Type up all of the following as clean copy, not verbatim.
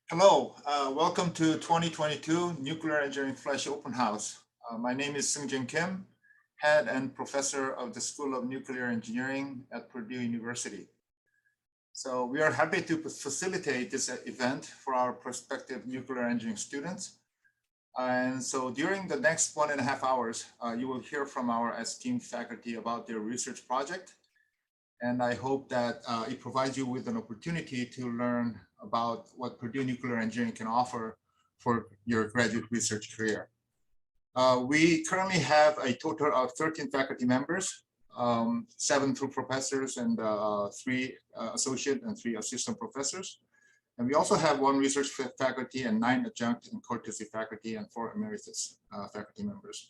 Hello, welcome to 2022 Nuclear Engineering Flash Open House. My name is Sim Jin Kim, Head and Professor of the School of Nuclear Engineering at Purdue University. So we are happy to facilitate this event for our prospective nuclear engineering students. And so during the next 1.5 hours, you will hear from our esteemed faculty about their research project. And I hope that it provides you with an opportunity to learn about what Purdue Nuclear Engineering can offer for your graduate research career. We currently have a total of 13 faculty members, 7 full professors and 3 associate and 3 assistant professors. And we also have 1 research faculty and 9 adjunct and courtesy faculty and 4 emeritus faculty members.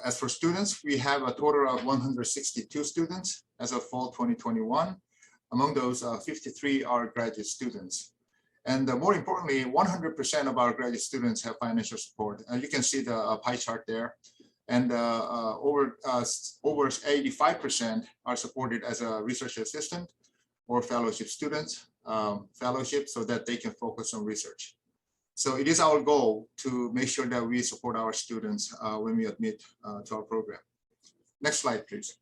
As for students, we have a total of 162 students as of fall 2021. Among those, 53 are graduate students. And more importantly, 100% of our graduate students have financial support. You can see the pie chart there. And over 85% are supported as a research assistant or fellowship students, fellowship, so that they can focus on research. So it is our goal to make sure that we support our students when we admit to our program. Next slide, please.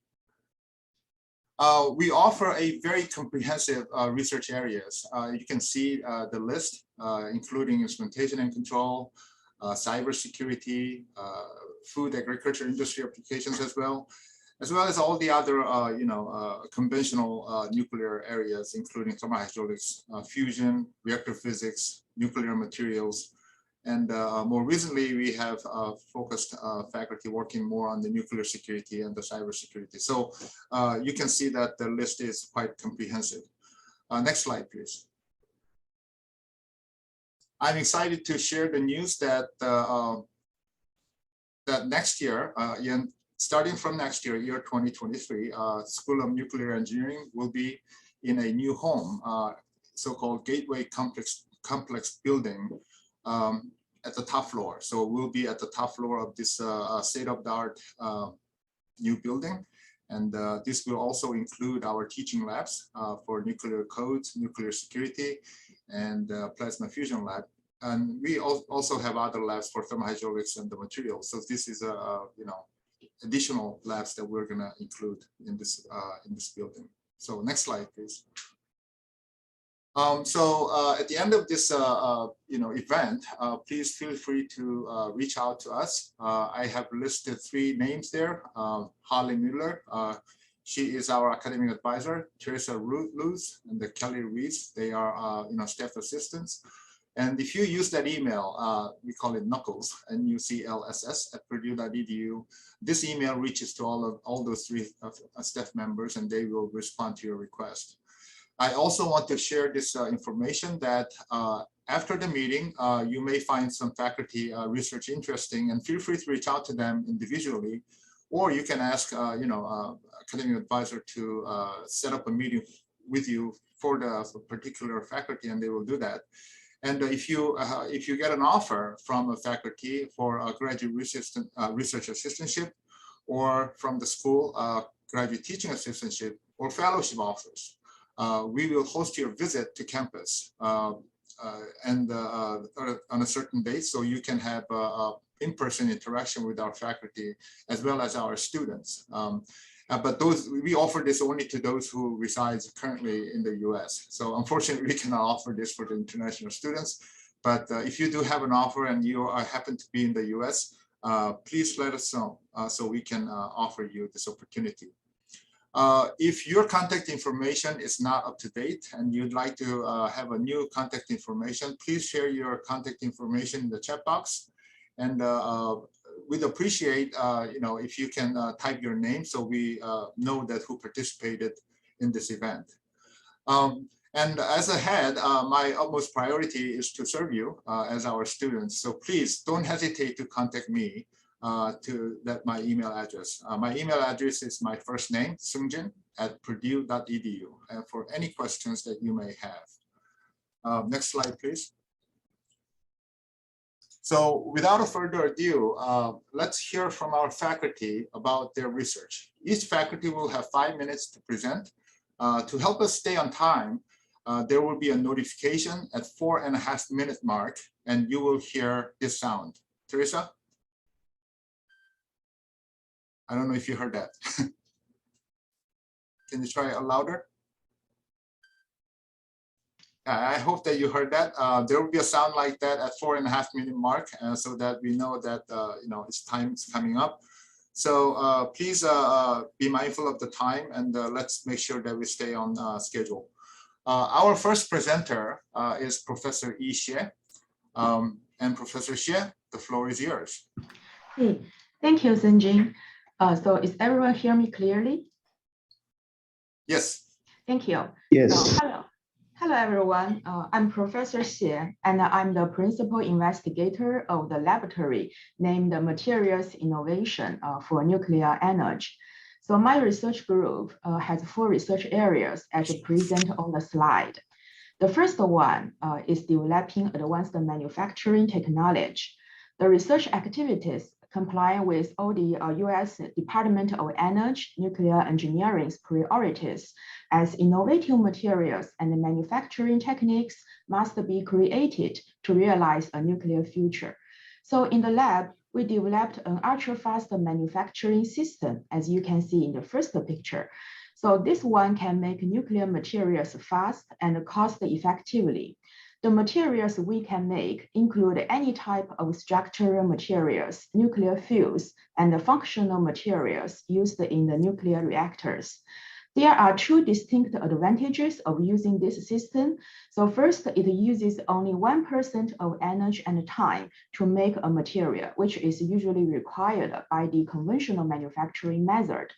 We offer a very comprehensive research areas. You can see the list, including instrumentation and control, cybersecurity, food, agriculture, industry applications as well as all the other conventional nuclear areas, including thermohydraulics, fusion, reactor physics, nuclear materials. And more recently, we have focused faculty working more on the nuclear security and the cybersecurity. So you can see that the list is quite comprehensive. Next slide, please. I'm excited to share the news that that next year, starting from next year, year 2023, School of Nuclear Engineering will be in a new home, so-called Gateway Complex building at the top floor. So we'll be at the top floor of this state-of-the-art new building. And this will also include our teaching labs for nuclear codes, nuclear security, and plasma fusion lab. And we also have other labs for thermohydraulics and the materials. So this is additional labs that we're going to include in this building. So next slide, please. At the end of this event, please feel free to reach out to us. I have listed 3 names there. Holly Mueller, she is our academic advisor. Teresa Luz and Kelly Reese, they are staff assistants. And if you use that email, we call it Knuckles, NUCLSS @purdue.edu. This email reaches to all those 3 staff members, and they will respond to your request. I also want to share this information that after the meeting, you may find some faculty research interesting, and feel free to reach out to them individually, or you can ask academic advisor to set up a meeting with you for the particular faculty, and they will do that. And if you get an offer from a faculty for a graduate research assistantship, or from the school graduate teaching assistantship or fellowship offers, we will host your visit to campus and on a certain date, so you can have in-person interaction with our faculty as well as our students. But we offer this only to those who reside currently in the US. So unfortunately, we cannot offer this for the international students. But if you do have an offer and you happen to be in the US, please let us know so we can offer you this opportunity. If your contact information is not up to date and you'd like to have a new contact information, please share your contact information in the chat box. And we'd appreciate, if you can type your name so we know that who participated in this event. And as a head, my utmost priority is to serve you as our students. So please don't hesitate to contact me to my email address. My email address is my first name, Sungjin @purdue.edu, and for any questions that you may have. Next slide, please. So without further ado, let's hear from our faculty about their research. Each faculty will have 5 minutes to present. To help us stay on time, there will be a notification at 4.5 minute mark, and you will hear this sound. Teresa? I don't know if you heard that. Can you try it louder? I hope that you heard that. There will be a sound like that at 4.5 minute mark, so that we know that it's time is coming up. So please be mindful of the time, and let's make sure that we stay on schedule. Our first presenter is Professor Yi Xie. And Professor Xie, the floor is yours. Hey, thank you, Sim Jin. So is everyone hear me clearly? Yes. Thank you. Yes. So, hello, everyone. I'm Professor Xie, and I'm the principal investigator of the laboratory named Materials Innovation for Nuclear Energy. So my research group has 4 research areas as present on the slide. The first one is developing advanced manufacturing technology. The research activities comply with all the US Department of Energy nuclear engineering's priorities, as innovative materials and manufacturing techniques must be created to realize a nuclear future. So in the lab, we developed an ultra-fast manufacturing system, as you can see in the first picture. So this one can make nuclear materials fast and cost effectively. The materials we can make include any type of structural materials, nuclear fuels, and the functional materials used in the nuclear reactors. There are 2 distinct advantages of using this system. So first, it uses only 1% of energy and time to make a material, which is usually required by the conventional manufacturing method.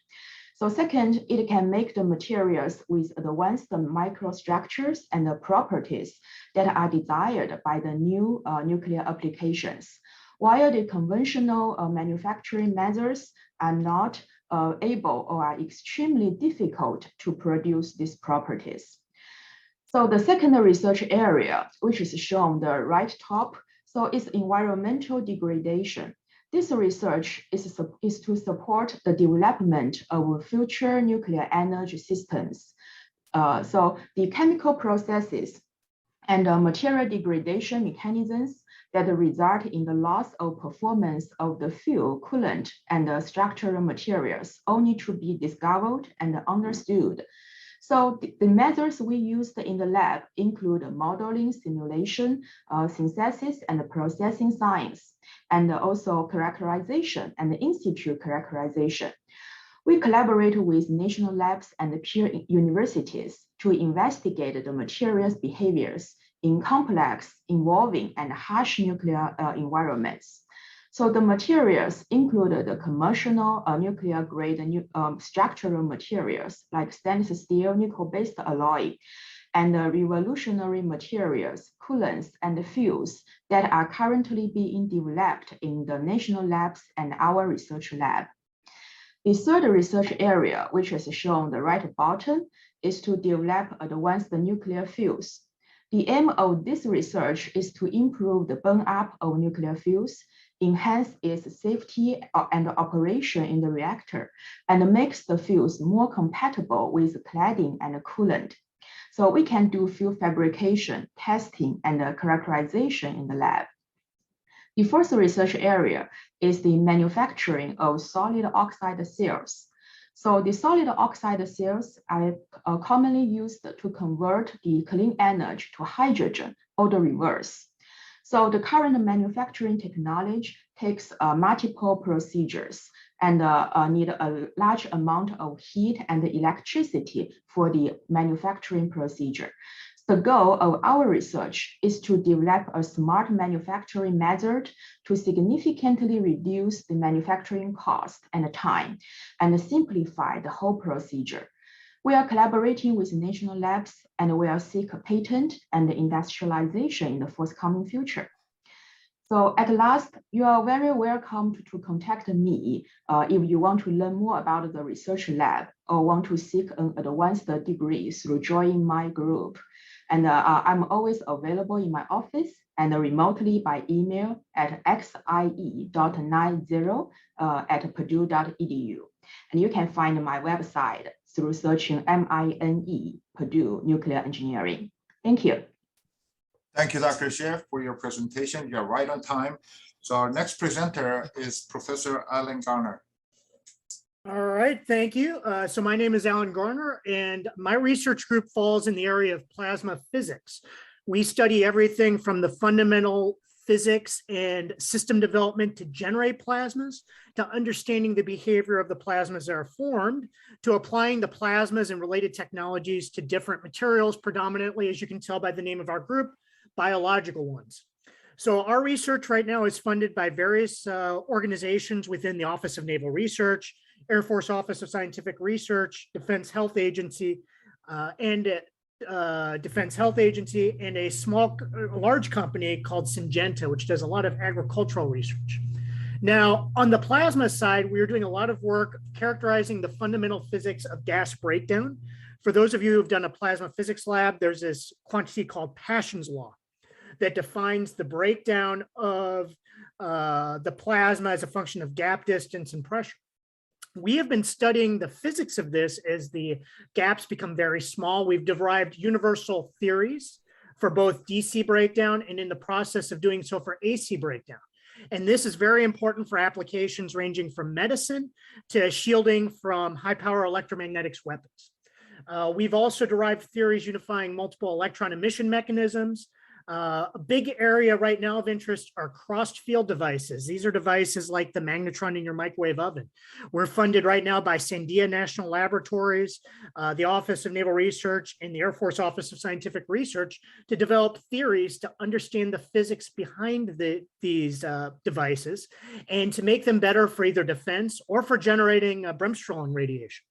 So second, it can make the materials with advanced microstructures and the properties that are desired by the new nuclear applications, while the conventional manufacturing methods are not able or are extremely difficult to produce these properties. So the second research area, which is shown the right top, so is environmental degradation. This research is to support the development of future nuclear energy systems. So the chemical processes and material degradation mechanisms that result in the loss of performance of the fuel, coolant, and structural materials all need to be discovered and understood. So the methods we used in the lab include modeling, simulation, synthesis, and processing science, and also characterization and in situ characterization. We collaborate with national labs and peer universities to investigate the materials behaviors in complex, involving, and harsh nuclear environments. So the materials include the commercial nuclear grade structural materials like stainless steel, nickel-based alloy, and revolutionary materials, coolants, and fuels that are currently being developed in the national labs and our research lab. The third research area, which is shown the right bottom, is to develop advanced nuclear fuels. The aim of this research is to improve the burn-up of nuclear fuels, enhance its safety and operation in the reactor, and makes the fuels more compatible with cladding and coolant. So we can do fuel fabrication, testing, and characterization in the lab. The fourth research area is the manufacturing of solid oxide cells. So the solid oxide cells are commonly used to convert the clean energy to hydrogen or the reverse. So the current manufacturing technology takes multiple procedures and need a large amount of heat and electricity for the manufacturing procedure. The goal of our research is to develop a smart manufacturing method to significantly reduce the manufacturing cost and time and simplify the whole procedure. We are collaborating with national labs and will seek a patent and industrialization in the forthcoming future. So at last, you are very welcome to contact me if you want to learn more about the research lab or want to seek an advanced degree through joining my group. And I'm always available in my office and remotely by email at xie.90@purdue.edu. And you can find my website through searching MINE, Purdue Nuclear Engineering. Thank you. Thank you, Dr. Xie, for your presentation. You're right on time. So our next presenter is Professor Alan Garner. All right, thank you. So my name is Alan Garner, and my research group falls in the area of plasma physics. We study everything from the fundamental physics and system development to generate plasmas, to understanding the behavior of the plasmas that are formed, to applying the plasmas and related technologies to different materials, predominantly, as you can tell by the name of our group, biological ones. So our research right now is funded by various organizations within the Office of Naval Research, Air Force Office of Scientific Research, Defense Health Agency, and a large company called Syngenta, which does a lot of agricultural research. Now, on the plasma side, we are doing a lot of work characterizing the fundamental physics of gas breakdown. For those of you who've done a plasma physics lab, there's this quantity called Paschen's law that defines the breakdown of the plasma as a function of gap distance and pressure. We have been studying the physics of this as the gaps become very small. We've derived universal theories for both DC breakdown and in the process of doing so for AC breakdown. And this is very important for applications ranging from medicine to shielding from high power electromagnetics weapons. We've also derived theories unifying multiple electron emission mechanisms. A big area right now of interest are crossed field devices. These are devices like the magnetron in your microwave oven. We're funded right now by Sandia National Laboratories, the Office of Naval Research, and the Air Force Office of Scientific Research to develop theories to understand the physics behind these devices and to make them better for either defense or for generating bremsstrahlung radiation.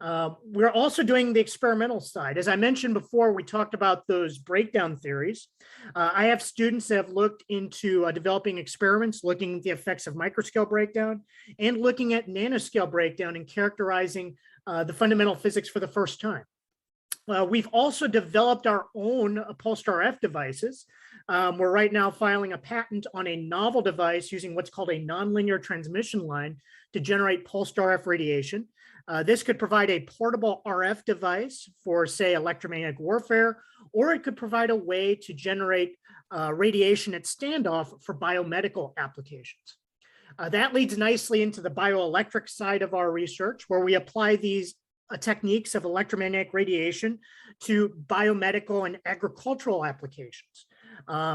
We're also doing the experimental side. As I mentioned before, we talked about those breakdown theories. I have students that have looked into developing experiments, looking at the effects of microscale breakdown and looking at nanoscale breakdown and characterizing the fundamental physics for the first time. We've also developed our own pulsed RF devices. We're right now filing a patent on a novel device using what's called a nonlinear transmission line to generate pulsed RF radiation. This could provide a portable RF device for, say, electromagnetic warfare, or it could provide a way to generate radiation at standoff for biomedical applications. That leads nicely into the bioelectric side of our research, where we apply these techniques of electromagnetic radiation to biomedical and agricultural applications,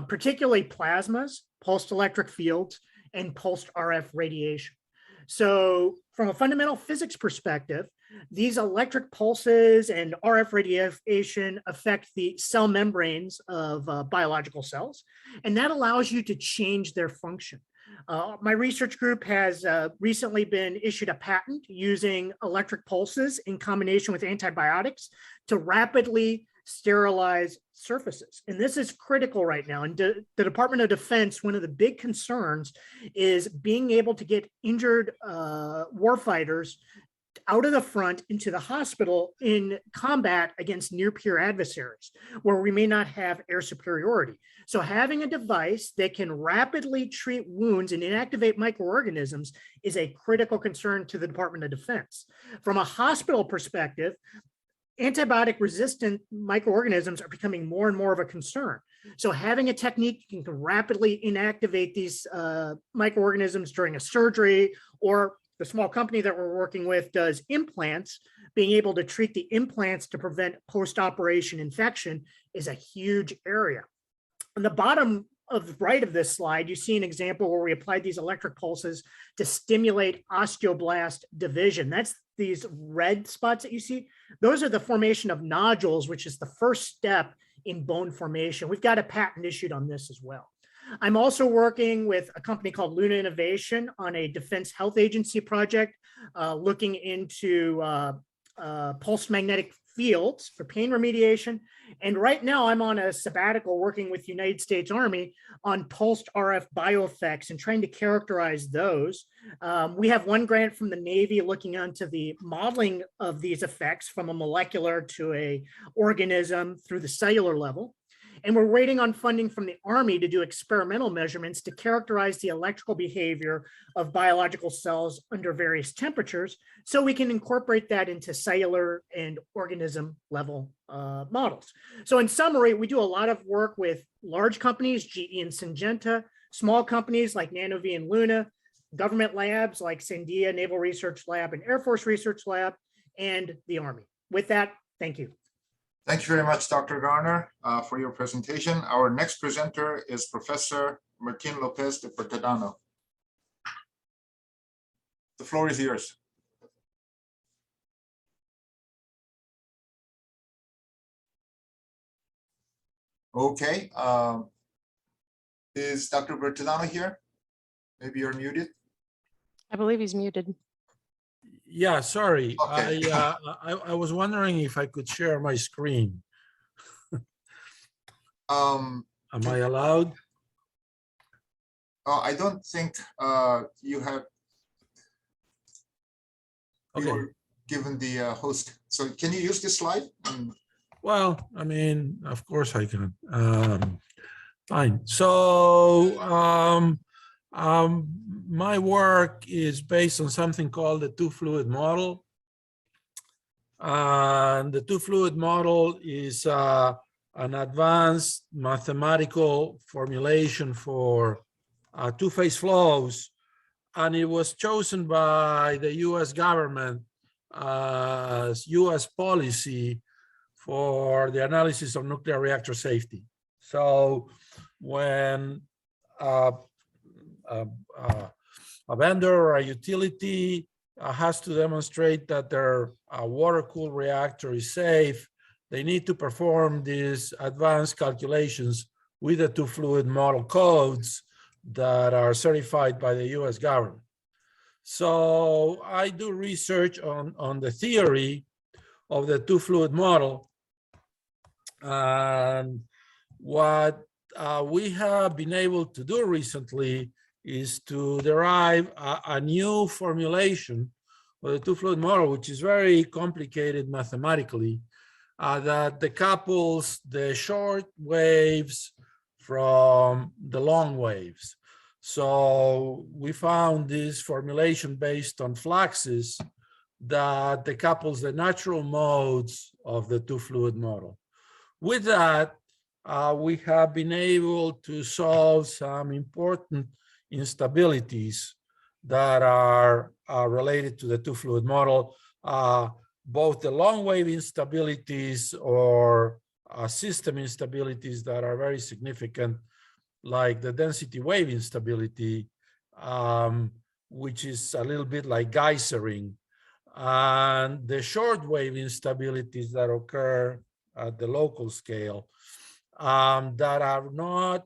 particularly plasmas, pulsed electric fields, and pulsed RF radiation. So from a fundamental physics perspective, these electric pulses and RF radiation affect the cell membranes of biological cells, and that allows you to change their function. My research group has recently been issued a patent using electric pulses in combination with antibiotics to rapidly sterilize surfaces. And this is critical right now. And the Department of Defense, one of the big concerns is being able to get injured warfighters out of the front into the hospital in combat against near-peer adversaries, where we may not have air superiority. So having a device that can rapidly treat wounds and inactivate microorganisms is a critical concern to the Department of Defense. From a hospital perspective, antibiotic-resistant microorganisms are becoming more and more of a concern. So having a technique that can rapidly inactivate these microorganisms during a surgery, or the small company that we're working with does implants, being able to treat the implants to prevent post-operation infection is a huge area. On the bottom of the right of this slide, you see an example where we applied these electric pulses to stimulate osteoblast division. That's these red spots that you see. Those are the formation of nodules, which is the first step in bone formation. We've got a patent issued on this as well. I'm also working with a company called Luna Innovation on a Defense Health Agency project looking into pulsed magnetic fields for pain remediation. And right now I'm on a sabbatical working with the United States Army on pulsed RF bioeffects and trying to characterize those. We have one grant from the Navy looking onto the modeling of these effects from a molecular to a organism through the cellular level. And we're waiting on funding from the Army to do experimental measurements to characterize the electrical behavior of biological cells under various temperatures, so we can incorporate that into cellular and organism level models. So in summary, we do a lot of work with large companies, GE and Syngenta, small companies like NanoV and Luna, government labs like Sandia Naval Research Lab and Air Force Research Lab, and the Army. With that, thank you. Thank you very much, Dr. Garner, for your presentation. Our next presenter is Professor Martin Lopez de Portadano. The floor is yours. Okay. Is Dr. Bertolano here? Maybe you're muted. I believe he's muted. Yeah, sorry. Okay. I was wondering if I could share my screen. Am I allowed? Oh, I don't think you have. Okay. You were given the host. So can you use this slide? Well, I mean, of course I can. Fine. So my work is based on something called the two-fluid model. And the two-fluid model is an advanced mathematical formulation for two-phase flows. And it was chosen by the US government as US policy for the analysis of nuclear reactor safety. So when a vendor or a utility has to demonstrate that their water-cooled reactor is safe, they need to perform these advanced calculations with the two-fluid model codes that are certified by the US government. So I do research on the theory of the two-fluid model. And what we have been able to do recently is to derive a new formulation of the two-fluid model, which is very complicated mathematically, that decouples the short waves from the long waves. So we found this formulation based on fluxes that decouples the natural modes of the two-fluid model. With that, we have been able to solve some important instabilities that are related to the two-fluid model, both the long wave instabilities or system instabilities that are very significant, like the density wave instability, which is a little bit like geysering, and the short wave instabilities that occur at the local scale that have not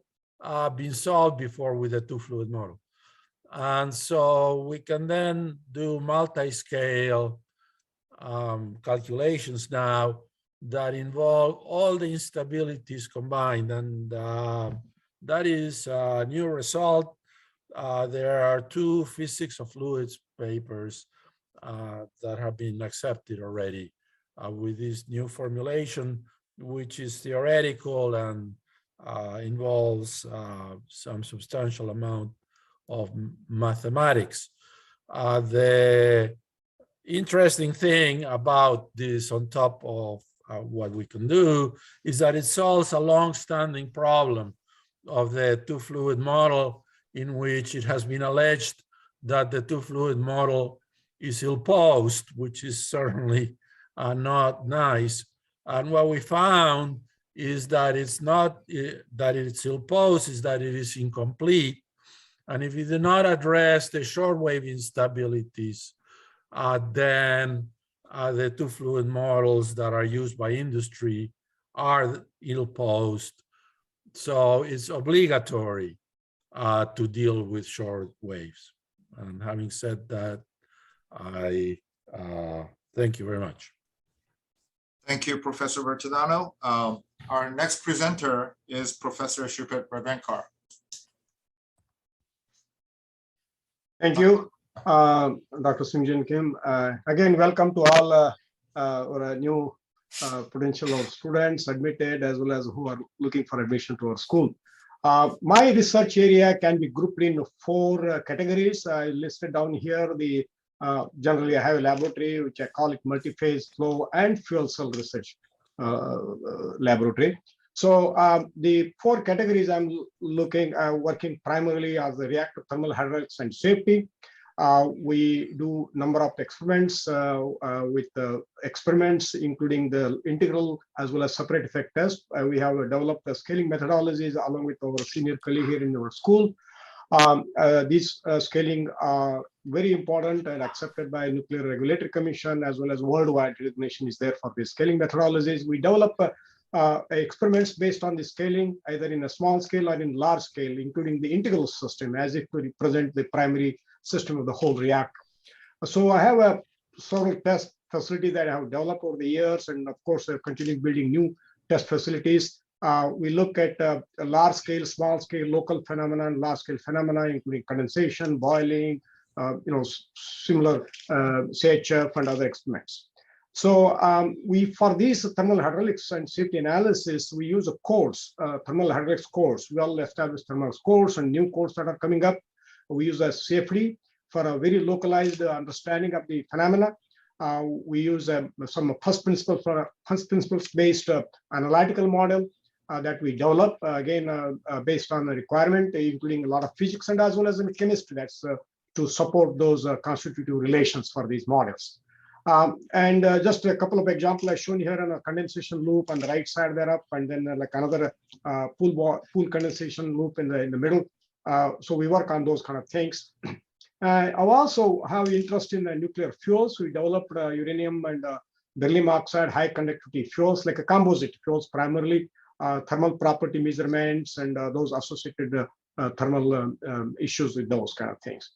been solved before with the two-fluid model. And so we can then do multi-scale calculations now that involve all the instabilities combined. And that is a new result. There are 2 physics of fluids papers that have been accepted already with this new formulation, which is theoretical and involves some substantial amount of mathematics. The interesting thing about this, on top of what we can do, is that it solves a long-standing problem of the two-fluid model, in which it has been alleged that the two-fluid model is ill-posed, which is certainly not nice. And what we found is that it's not that it's ill-posed, is that it is incomplete. And if you do not address the shortwave instabilities, then the two-fluid models that are used by industry are ill-posed. So it's obligatory to deal with short waves. And having said that, I thank you very much. Thank you, Professor Bertolano. Our next presenter is Professor Shubhat Bharvankar. Thank you, Dr. Sim Jin Kim. Again, welcome to all our new potential of students admitted as well as who are looking for admission to our school. My research area can be grouped in 4 categories. I listed down here the generally I have a laboratory which I call it multi-phase flow and fuel cell research laboratory. So the 4 categories I'm working primarily as the reactor thermal hydraulics and safety. We do number of experiments with experiments including the integral as well as separate effect test. We have developed the scaling methodologies along with our senior colleague here in our school. These scaling are very important and accepted by Nuclear Regulatory Commission as well as worldwide recognition is there for the scaling methodologies. We develop experiments based on the scaling either in a small scale or in large scale, including the integral system as if to represent the primary system of the whole reactor. So I have a several test facility that I have developed over the years, and of course, continue building new test facilities. We look at a large scale, small scale, local phenomena, and large scale phenomena, including condensation, boiling, similar CHF and other experiments. So for these thermal hydraulics and safety analysis, we use a course, thermal hydraulics course, well-established thermal course and new courses that are coming up. We use a safely for a very localized understanding of the phenomena. We use some first principles based analytical model that we develop again based on the requirement, including a lot of physics and as well as in chemistry. That's to support those constitutive relations for these models. Just a couple of examples I've shown here on a condensation loop on the right side there up, and then like another pool condensation loop in the middle. So we work on those kind of things. I also have interest in nuclear fuels. We developed uranium and beryllium oxide high conductivity fuels, like a composite fuels, primarily thermal property measurements and those associated thermal issues with those kind of things.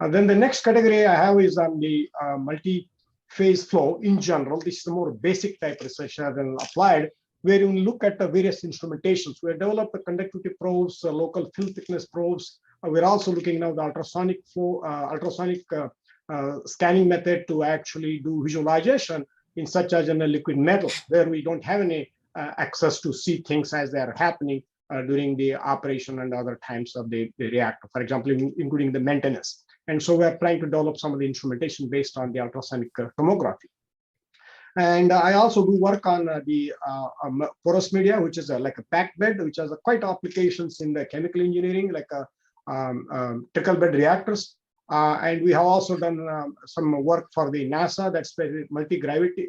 Then the next category I have is on the multi-phase flow in general. This is the more basic type research than applied, where you look at the various instrumentations. We have developed the conductivity probes, local film thickness probes. We're also looking now the ultrasonic flow, scanning method to actually do visualization in such as in a liquid metal, where we don't have any access to see things as they are happening during the operation and other times of the reactor, for example, including the maintenance. And so we're trying to develop some of the instrumentation based on the ultrasonic tomography. And I also do work on the porous media, which is like a packed bed, which has quite applications in the chemical engineering, like trickle bed reactors. And we have also done some work for the NASA, that's multi-gravity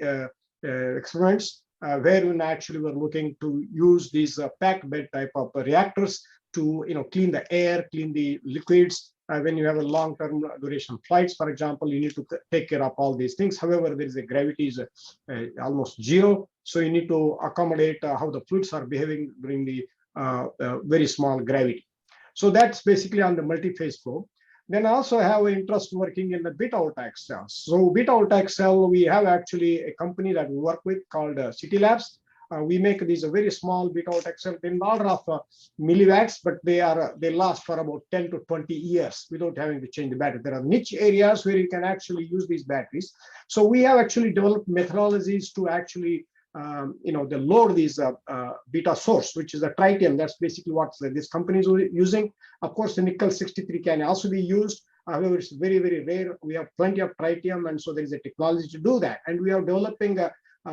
experiments, wherein actually we're looking to use these packed bed type of reactors to clean the air, clean the liquids. When you have a long-term duration flights, for example, you need to take care of all these things. However, there is a gravity is almost zero, so you need to accommodate how the fluids are behaving during the very small gravity. So that's basically on the multi-phase flow. Then I also have an interest working in the beta-voltaic cells. So beta-voltaic cell, we have actually a company that we work with called City Labs. We make these very small beta-voltaic cells in order of milliwatts, but they last for about 10 to 20 years without having to change the battery. There are niche areas where you can actually use these batteries. So we have actually developed methodologies to actually they load these beta source, which is a tritium. That's basically what this company is using. Of course, the nickel 63 can also be used. However, it's very, very rare. We have plenty of tritium, and so there is a technology to do that. And we are developing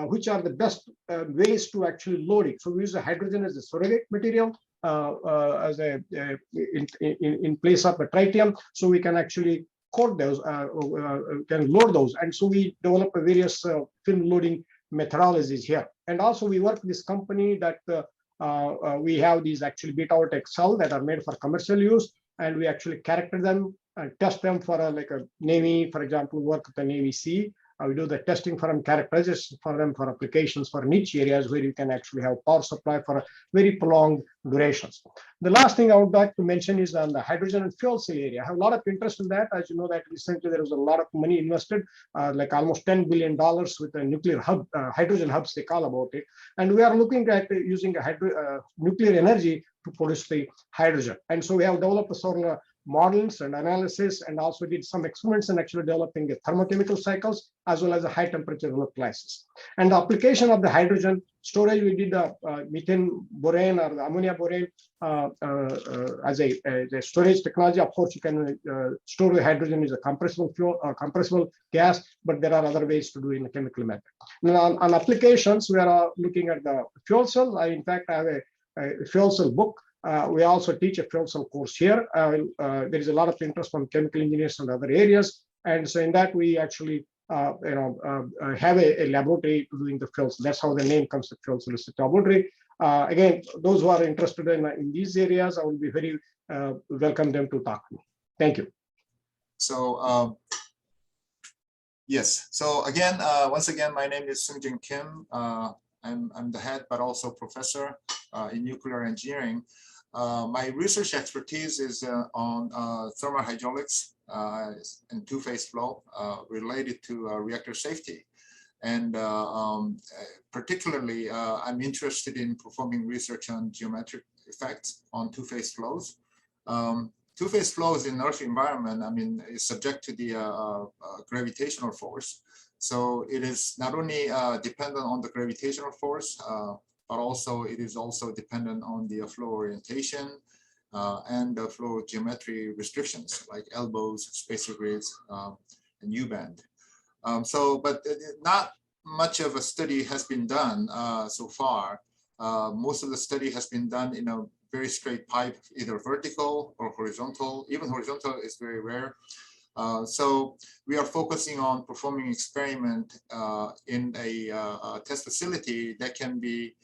which are the best ways to actually load it. So we use the hydrogen as a surrogate material as in place of a tritium, so we can actually coat those, can load those. And so we develop a various film loading methodologies here. And also we work with this company that we have these actually beta-voltaic cells that are made for commercial use, and we actually character them and test them for like a Navy, for example, work with the Navy Sea. We do the testing for them, characterization for them for applications for niche areas where you can actually have power supply for very prolonged durations. The last thing I would like to mention is on the hydrogen and fuel cell area. I have a lot of interest in that. As you know that recently there was a lot of money invested, like almost $10 billion with a nuclear hub, hydrogen hubs they call about it. And we are looking at using nuclear energy to produce the hydrogen. And so we have developed a sort of models and analysis, and also did some experiments in actually developing the thermochemical cycles as well as the high temperature electrolysis. And the application of the hydrogen storage, we did the methane borane or the ammonia borane as a storage technology. Of course, you can store the hydrogen as a compressible fuel or compressible gas, but there are other ways to do it in a chemical method. Now, on applications, we are looking at the fuel cell. I, in fact, have a fuel cell book. We also teach a fuel cell course here. There is a lot of interest from chemical engineers and other areas. And so in that, we actually have a laboratory doing the fuel cell. That's how the name comes to Fuel Cell Research Laboratory. Again, those who are interested in these areas, I will be very welcome them to talk to me. Thank you. So, yes. So again, once again, my name is Sim Jin Kim. I'm the head, but also professor in nuclear engineering. My research expertise is on thermal hydraulics and two-phase flow related to reactor safety. And particularly, I'm interested in performing research on geometric effects on two-phase flows. Two-phase flows in Earth environment, I mean, is subject to the gravitational force. So it is not only dependent on the gravitational force, but also it is also dependent on the flow orientation and the flow geometry restrictions like elbows, spacer grids, and U-band. But not much of a study has been done so far. Most of the study has been done in a very straight pipe, either vertical or horizontal. Even horizontal is very rare. So we are focusing on performing experiment in a test facility that can be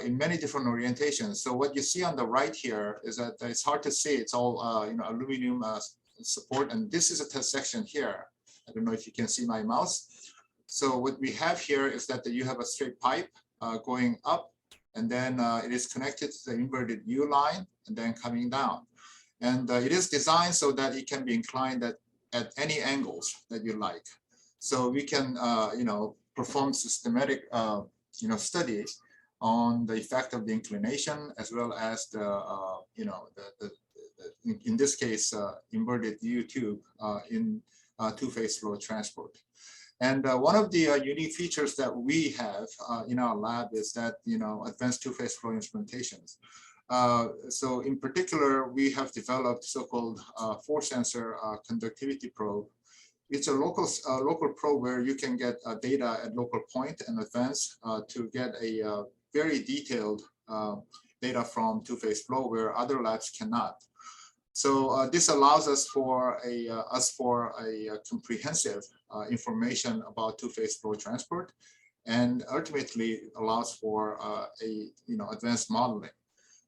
in many different orientations. So what you see on the right here is that it's hard to see. It's all aluminum support, and this is a test section here. I don't know if you can see my mouse. So what we have here is that you have a straight pipe going up, and then it is connected to the inverted U line, and then coming down. And it is designed so that it can be inclined at any angles that you like. So we can, perform systematic, studies on the effect of the inclination as well as the, in this case, inverted U tube in two-phase flow transport. And one of the unique features that we have in our lab is that, advanced two-phase flow instrumentations. So in particular, we have developed so-called force sensor conductivity probe. It's a local probe where you can get data at local point and advance to get a very detailed data from two-phase flow where other labs cannot. So this allows us for a comprehensive information about two-phase flow transport, and ultimately allows for advanced modeling.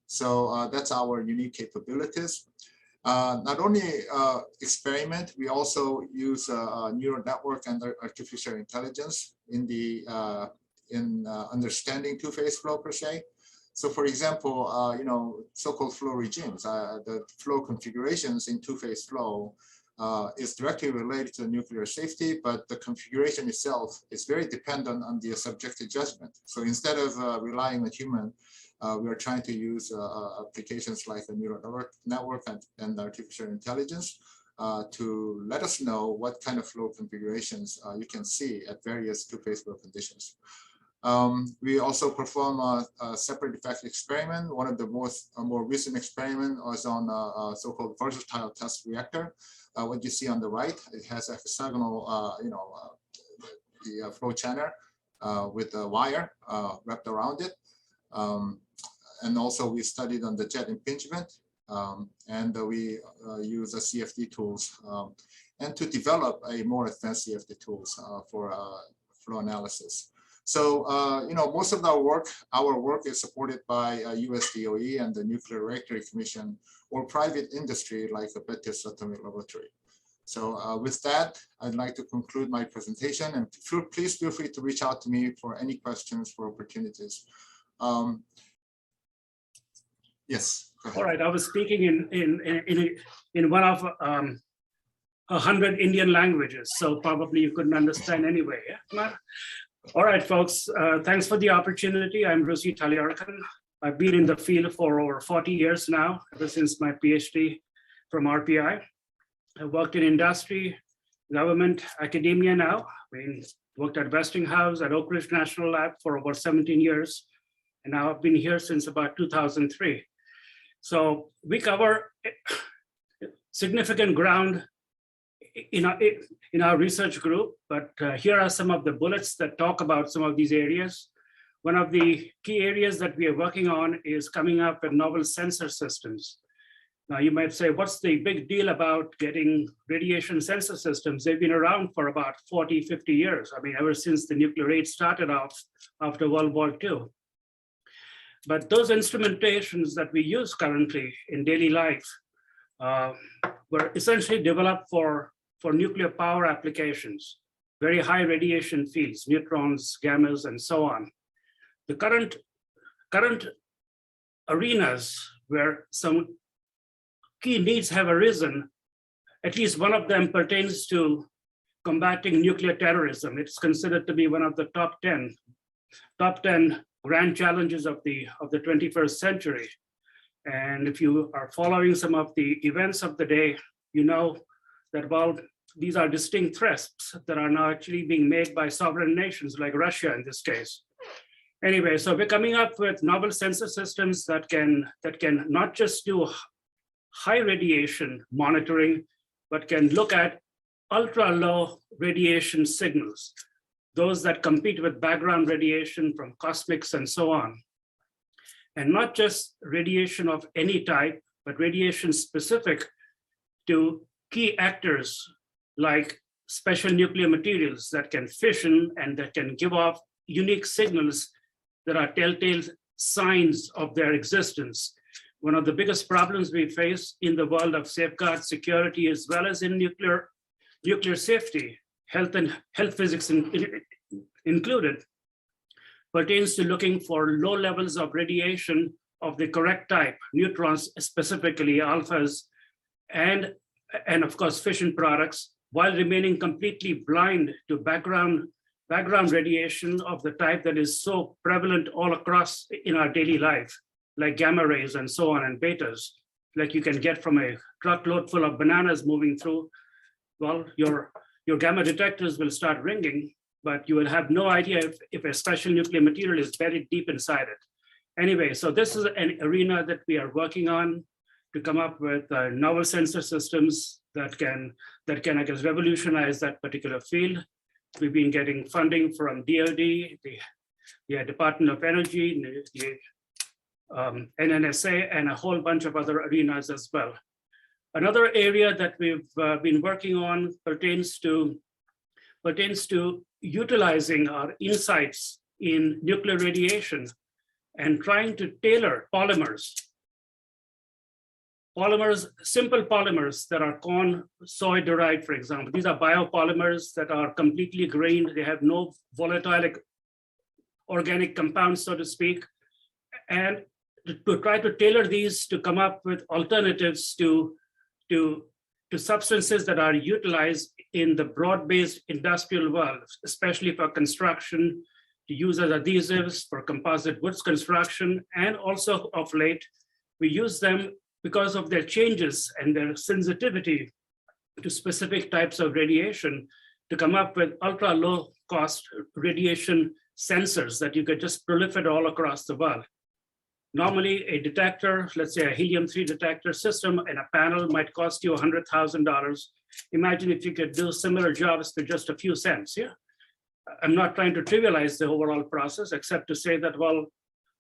So that's our unique capabilities. Not only experiment, we also use neural network and artificial intelligence in understanding two-phase flow per se. So for example, so-called flow regimes, the flow configurations in two-phase flow is directly related to nuclear safety, but the configuration itself is very dependent on the subjective judgment. So instead of relying on human, we are trying to use applications like the neural network and artificial intelligence to let us know what kind of flow configurations you can see at various two-phase flow conditions. We also perform a separate effect experiment. One of the more recent experiment was on a so-called versatile test reactor. What you see on the right, it has a hexagonal, the flow channel with a wire wrapped around it. And also we studied on the jet impingement, and we use the CFD tools and to develop a more advanced CFD tools for flow analysis. So, most of our work is supported by US DOE and the Nuclear Regulatory Commission or private industry like the Bettis Atomic Laboratory. So with that, I'd like to conclude my presentation, and please feel free to reach out to me for any questions or opportunities. Yes. All right, I was speaking in one of 100 Indian languages, so probably you couldn't understand anyway. Yeah? All right, folks, thanks for the opportunity. I'm Rusi Taliarkan. I've been in the field for over 40 years now, ever since my PhD from RPI. I worked in industry, government, academia now. Worked at Westinghouse, at Oak Ridge National Lab for over 17 years. And now I've been here since about 2003. So we cover significant ground in our research group, but here are some of the bullets that talk about some of these areas. One of the key areas that we are working on is coming up with novel sensor systems. Now you might say, what's the big deal about getting radiation sensor systems? They've been around for about 40, 50 years. I mean, ever since the nuclear age started off after World War II. But those instrumentations that we use currently in daily life were essentially developed for nuclear power applications, very high radiation fields, neutrons, gammas, and so on. The current arenas where some key needs have arisen, at least one of them pertains to combating nuclear terrorism. It's considered to be one of the top 10 grand challenges of the 21st century. And if you are following some of the events of the day, you know that, well, these are distinct threats that are now actually being made by sovereign nations like Russia in this case. Anyway, so we're coming up with novel sensor systems that can not just do high radiation monitoring, but can look at ultra low radiation signals, those that compete with background radiation from cosmics and so on. And not just radiation of any type, but radiation specific to key actors like special nuclear materials that can fission and that can give off unique signals that are telltale signs of their existence. One of the biggest problems we face in the world of safeguard security, as well as in nuclear safety, health physics included, pertains to looking for low levels of radiation of the correct type, neutrons, specifically alphas, and of course fission products, while remaining completely blind to background radiation of the type that is so prevalent all across in our daily life, like gamma rays and so on, and betas, like you can get from a truckload full of bananas moving through. Well, your gamma detectors will start ringing, but you will have no idea if a special nuclear material is buried deep inside it. Anyway, so this is an arena that we are working on to come up with novel sensor systems that can, I guess, revolutionize that particular field. We've been getting funding from DoD, the Department of Energy, the NNSA, and a whole bunch of other arenas as well. Another area that we've been working on pertains to utilizing our insights in nuclear radiation and trying to tailor polymers, simple polymers that are corn, soy derived, for example. These are biopolymers that are completely grained. They have no volatile organic compounds, so to speak. And to try to tailor these to come up with alternatives to substances that are utilized in the broad-based industrial world, especially for construction, to use as adhesives for composite woods construction, and also of late, we use them because of their changes and their sensitivity to specific types of radiation to come up with ultra low cost radiation sensors that you could just proliferate all across the world. Normally a detector, let's say a helium-3 detector system and a panel might cost you $100,000. Imagine if you could do similar jobs for just a few cents, yeah? I'm not trying to trivialize the overall process, except to say that, well,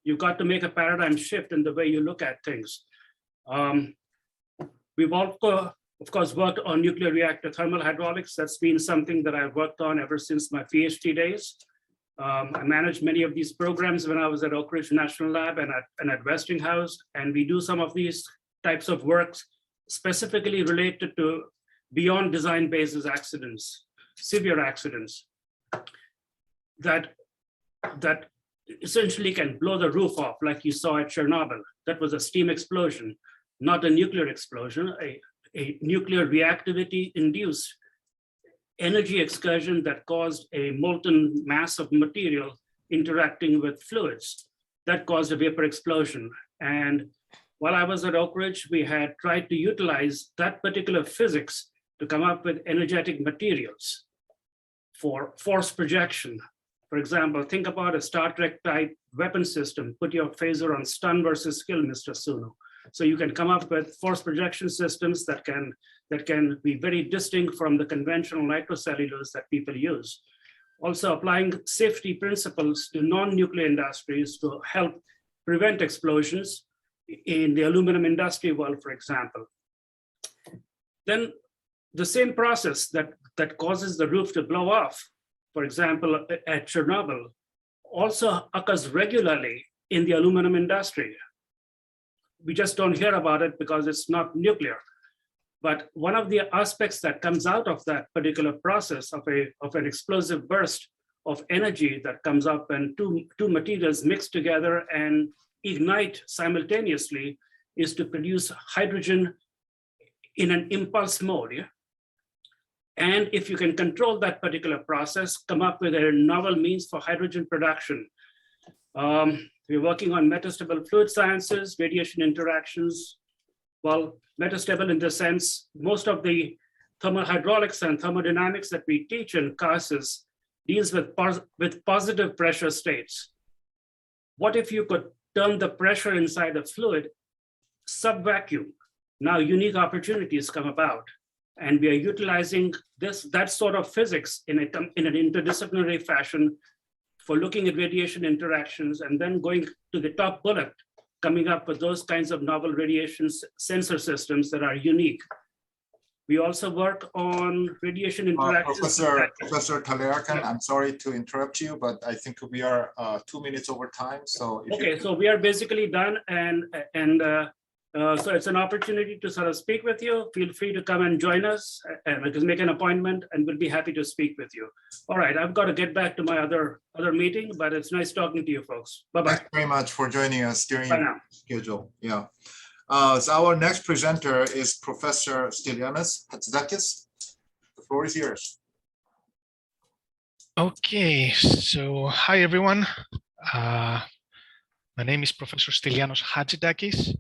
you've got to make a paradigm shift in the way you look at things. We've also, of course, worked on nuclear reactor thermal hydraulics. That's been something that I've worked on ever since my PhD days. I managed many of these programs when I was at Oak Ridge National Lab and at Westinghouse, and we do some of these types of works specifically related to beyond design basis accidents, severe accidents that essentially can blow the roof off, like you saw at Chernobyl. That was a steam explosion, not a nuclear explosion, a nuclear reactivity induced energy excursion that caused a molten mass of material interacting with fluids that caused a vapor explosion. And while I was at Oak Ridge, we had tried to utilize that particular physics to come up with energetic materials for force projection. For example, think about a Star Trek type weapon system. Put your phaser on stun versus kill, Mr. Suno. So you can come up with force projection systems that can be very distinct from the conventional nitrocellulose that people use. Also applying safety principles to non-nuclear industries to help prevent explosions in the aluminum industry world, for example. Then the same process that causes the roof to blow off, for example, at Chernobyl, also occurs regularly in the aluminum industry. We just don't hear about it because it's not nuclear. But one of the aspects that comes out of that particular process of an explosive burst of energy that comes up when two materials mix together and ignite simultaneously is to produce hydrogen in an impulse mode. Yeah? And if you can control that particular process, come up with a novel means for hydrogen production. We're working on metastable fluid sciences, radiation interactions. Well, metastable in the sense, most of the thermohydraulics and thermodynamics that we teach in classes deals with positive pressure states. What if you could turn the pressure inside a fluid sub-vacuum? Now unique opportunities come about. And we are utilizing that sort of physics in an interdisciplinary fashion for looking at radiation interactions and then going to the top bullet, coming up with those kinds of novel radiation sensor systems that are unique. We also work on radiation interactions. Professor Talerakan, I'm sorry to interrupt you, but I think we are 2 minutes over time. So so we are basically done, and so it's an opportunity to sort of speak with you. Feel free to come and join us and just make an appointment, and we'll be happy to speak with you. All right, I've got to get back to my other meeting, but it's nice talking to you folks. Bye-bye. Thanks very much for joining us during your schedule. Yeah. So our next presenter is Professor Stellanos Hachitakis. The floor is yours. Okay, so hi everyone. My name is Professor Stellanos Hachitakis.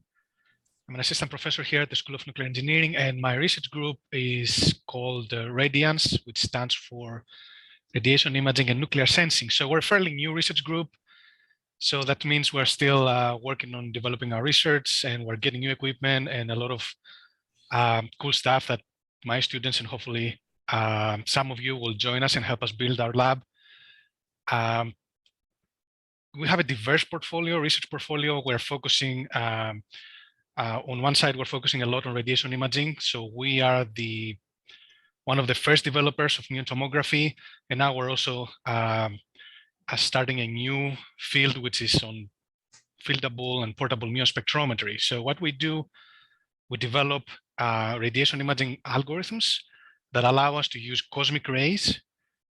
I'm an assistant professor here at the School of Nuclear Engineering, and my research group is called RADIANCE, which stands for Radiation Imaging and Nuclear Sensing. So we're a fairly new research group. So that means we're still working on developing our research, and we're getting new equipment and a lot of cool stuff that my students and hopefully some of you will join us and help us build our lab. We have a diverse portfolio, research portfolio. We're focusing on one side, we're focusing a lot on radiation imaging. So we are one of the first developers of muon tomography, and now we're also starting a new field, which is on fieldable and portable muon spectrometry. So what we do, we develop radiation imaging algorithms that allow us to use cosmic rays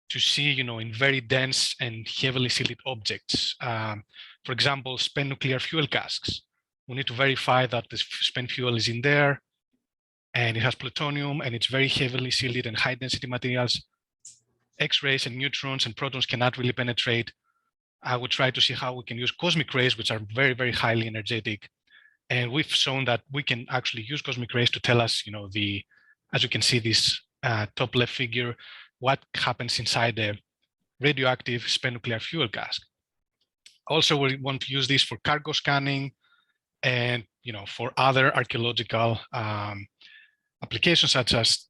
to see, in very dense and heavily sealed objects. For example, spent nuclear fuel casks. We need to verify that the spent fuel is in there and it has plutonium and it's very heavily sealed and high density materials. X-rays and neutrons and protons cannot really penetrate. I would try to see how we can use cosmic rays, which are very, very highly energetic. And we've shown that we can actually use cosmic rays to tell us, as you can see this top left figure, what happens inside the radioactive spent nuclear fuel cask. Also, we want to use this for cargo scanning and for other archaeological applications such as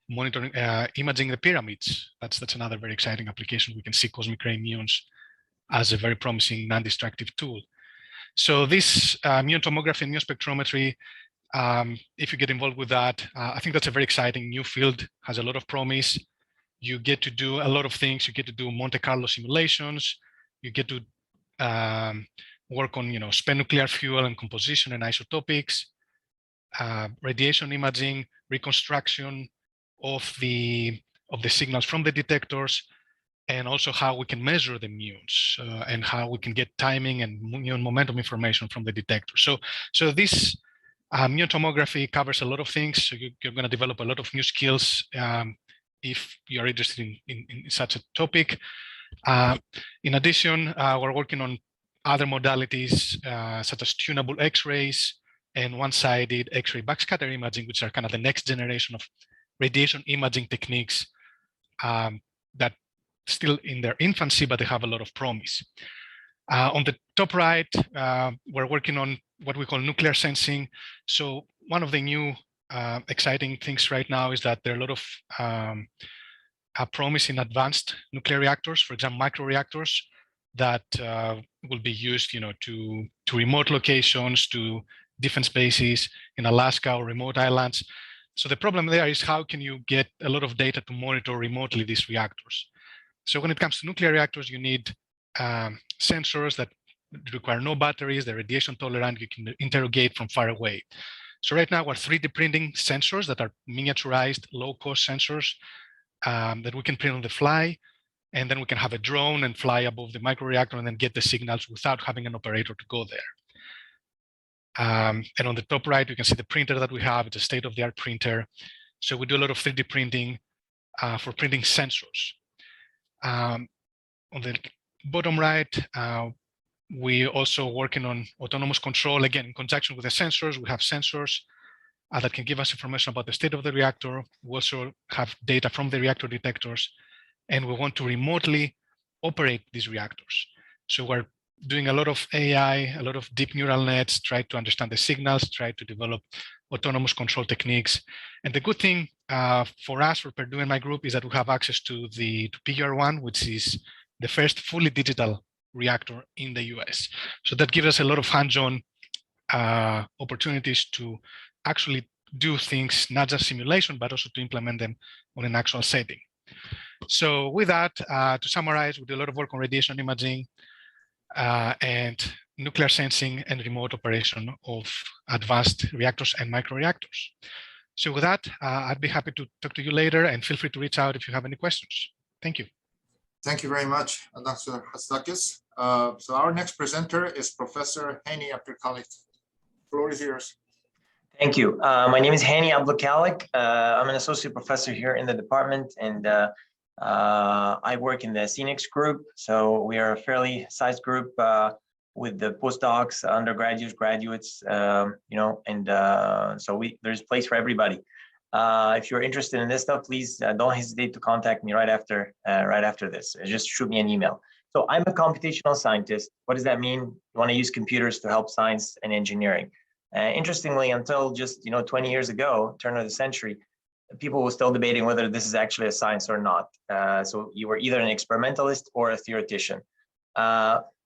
monitoring, imaging the pyramids. That's another very exciting application. We can see cosmic ray muons as a very promising non-destructive tool. So this muon tomography and muon spectrometry, if you get involved with that, I think that's a very exciting new field, has a lot of promise. You get to do a lot of things. You get to do Monte Carlo simulations. You get to work on spent nuclear fuel and composition and isotopics, radiation imaging, reconstruction of the signals from the detectors, and also how we can measure the muons and how we can get timing and muon momentum information from the detector. So this muon tomography covers a lot of things. So you're going to develop a lot of new skills if you're interested in such a topic. In addition, we're working on other modalities such as tunable X-rays and one-sided X-ray backscatter imaging, which are kind of the next generation of radiation imaging techniques that still in their infancy, but they have a lot of promise. On the top right, we're working on what we call nuclear sensing. So one of the new exciting things right now is that there are a lot of promise in advanced nuclear reactors, for example, microreactors that will be used, to remote locations, to defense bases in Alaska or remote islands. So the problem there is how can you get a lot of data to monitor remotely these reactors? So when it comes to nuclear reactors, you need sensors that require no batteries, they're radiation tolerant, you can interrogate from far away. So right now we're 3D printing sensors that are miniaturized, low-cost sensors that we can print on the fly, and then we can have a drone and fly above the microreactor and then get the signals without having an operator to go there. And on the top right, you can see the printer that we have. It's a state-of-the-art printer. So we do a lot of 3D printing for printing sensors. On the bottom right, we also working on autonomous control. Again, in conjunction with the sensors, we have sensors that can give us information about the state of the reactor. We also have data from the reactor detectors, and we want to remotely operate these reactors. So we're doing a lot of AI, a lot of deep neural nets, try to understand the signals, try to develop autonomous control techniques. And the good thing for us, for Purdue and my group, is that we have access to PUR1, which is the first fully digital reactor in the US. So that gives us a lot of hands-on opportunities to actually do things, not just simulation, but also to implement them on an actual setting. So with that, to summarize, we do a lot of work on radiation imaging and nuclear sensing and remote operation of advanced reactors and microreactors. So with that, I'd be happy to talk to you later, and feel free to reach out if you have any questions. Thank you. Thank you very much, Dr. Hachitakis. So our next presenter is Professor Drhani Ablokalek. The floor is yours. Thank you. My name is Drhani Ablokalek. I'm an associate professor here in the department, and I work in the CNIX group. So we are a fairly sized group with the postdocs, undergraduates, graduates, so there's place for everybody. If you're interested in this stuff, please don't hesitate to contact me right after this. Just shoot me an email. So I'm a computational scientist. What does that mean? You want to use computers to help science and engineering. Interestingly, until just 20 years ago, turn of the century, people were still debating whether this is actually a science or not. So you were either an experimentalist or a theoretician.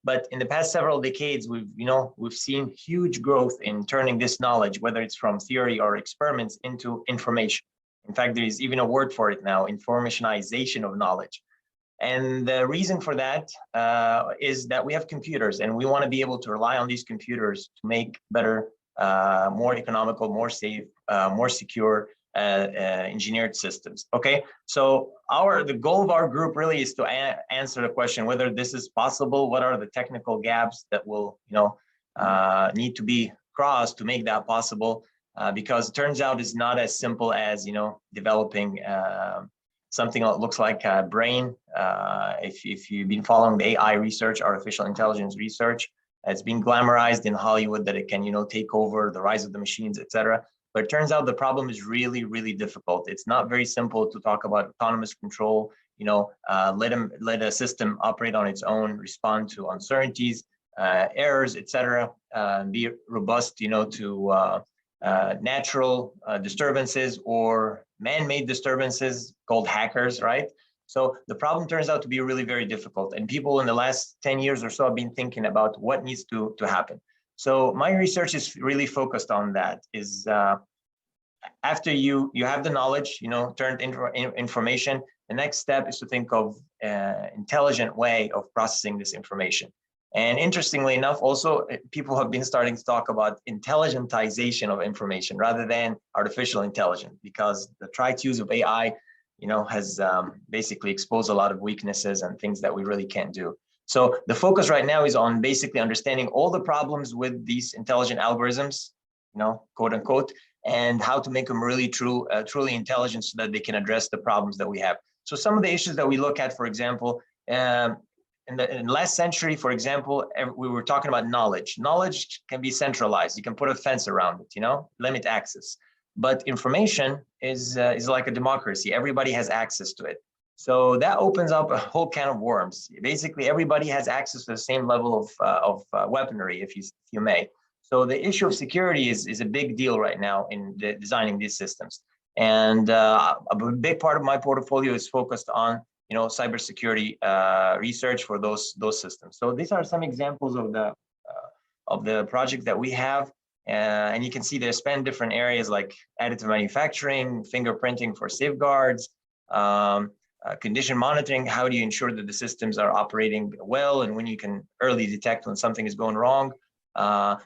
But in the past several decades, we've seen huge growth in turning this knowledge, whether it's from theory or experiments, into information. In fact, there is even a word for it now: informationization of knowledge. And the reason for that is that we have computers, and we want to be able to rely on these computers to make better, more economical, more safe, more secure engineered systems. Okay, so the goal of our group really is to answer the question whether this is possible. What are the technical gaps that will need to be crossed to make that possible? Because it turns out it's not as simple as developing something that looks like a brain. If you've been following the AI research, artificial intelligence research, it's been glamorized in Hollywood that it can take over, the rise of the machines, etc. But it turns out the problem is really, really difficult. It's not very simple to talk about autonomous control, let a system operate on its own, respond to uncertainties, errors, etc., be robust, to natural disturbances or man-made disturbances called hackers, right? So the problem turns out to be really very difficult. And people in the last 10 years or so have been thinking about what needs to happen. So my research is really focused on that. Is after you have the knowledge, turned into information, the next step is to think of an intelligent way of processing this information. And interestingly enough, also people have been starting to talk about intelligentization of information rather than artificial intelligence, because the trite use of AI, has basically exposed a lot of weaknesses and things that we really can't do. So the focus right now is on basically understanding all the problems with these intelligent algorithms, quote unquote, and how to make them really truly intelligent so that they can address the problems that we have. So some of the issues that we look at, for example, in the last century, for example, we were talking about knowledge. Knowledge can be centralized. You can put a fence around it, limit access. But information is like a democracy. Everybody has access to it. So that opens up a whole can of worms. Basically, everybody has access to the same level of weaponry, if you may. So the issue of security is a big deal right now in designing these systems. And a big part of my portfolio is focused on cybersecurity research for those systems. So these are some examples of the project that we have. And you can see they span different areas like additive manufacturing, fingerprinting for safeguards, condition monitoring. How do you ensure that the systems are operating well and when you can early detect when something is going wrong?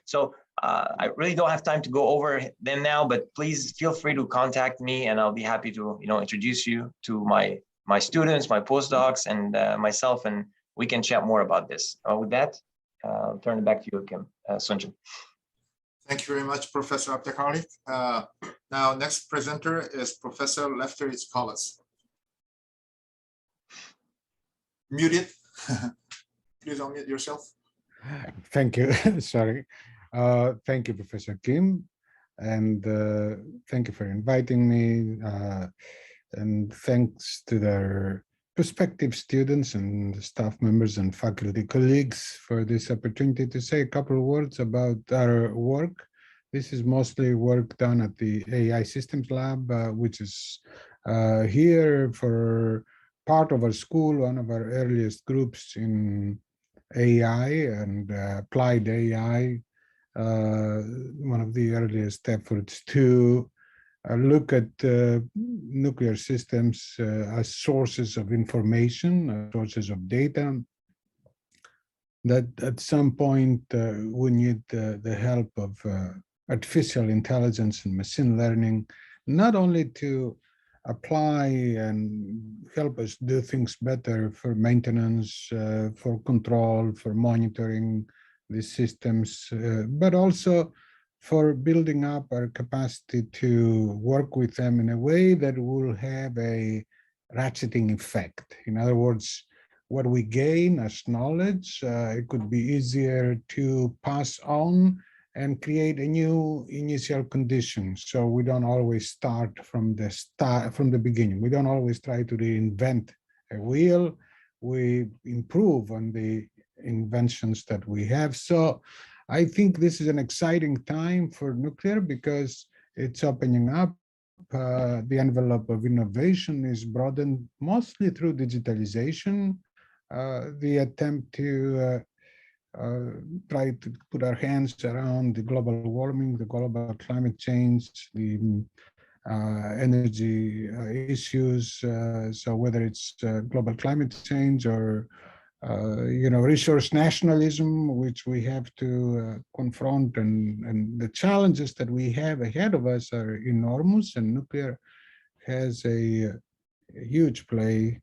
So I really don't have time to go over them now, but please feel free to contact me and I'll be happy to introduce you to my students, my postdocs, and myself, and we can chat more about this. With that, I'll turn it back to you, Kim, Sim Jin. Thank you very much, Professor Ablokalek. Now, next presenter is Professor Lefteris Collis. Muted. Please unmute yourself. Thank you. Sorry. Thank you, Professor Kim, and thank you for inviting me. And thanks to their prospective students and staff members and faculty colleagues for this opportunity to say a couple of words about our work. This is mostly work done at the AI Systems Lab, which is here for part of our school, one of our earliest groups in AI and applied AI, one of the earliest efforts to look at nuclear systems as sources of information, sources of data, that at some point we need the help of artificial intelligence and machine learning, not only to apply and help us do things better for maintenance, for control, for monitoring these systems, but also for building up our capacity to work with them in a way that will have a ratcheting effect. In other words, what we gain as knowledge, it could be easier to pass on and create a new initial condition. So we don't always start from the beginning. We don't always try to reinvent a wheel. We improve on the inventions that we have. So I think this is an exciting time for nuclear because it's opening up. The envelope of innovation is broadened mostly through digitalization. The attempt to try to put our hands around the global warming, the global climate change, the energy issues. So whether it's global climate change or resource nationalism, which we have to confront, and the challenges that we have ahead of us are enormous, and nuclear has a huge play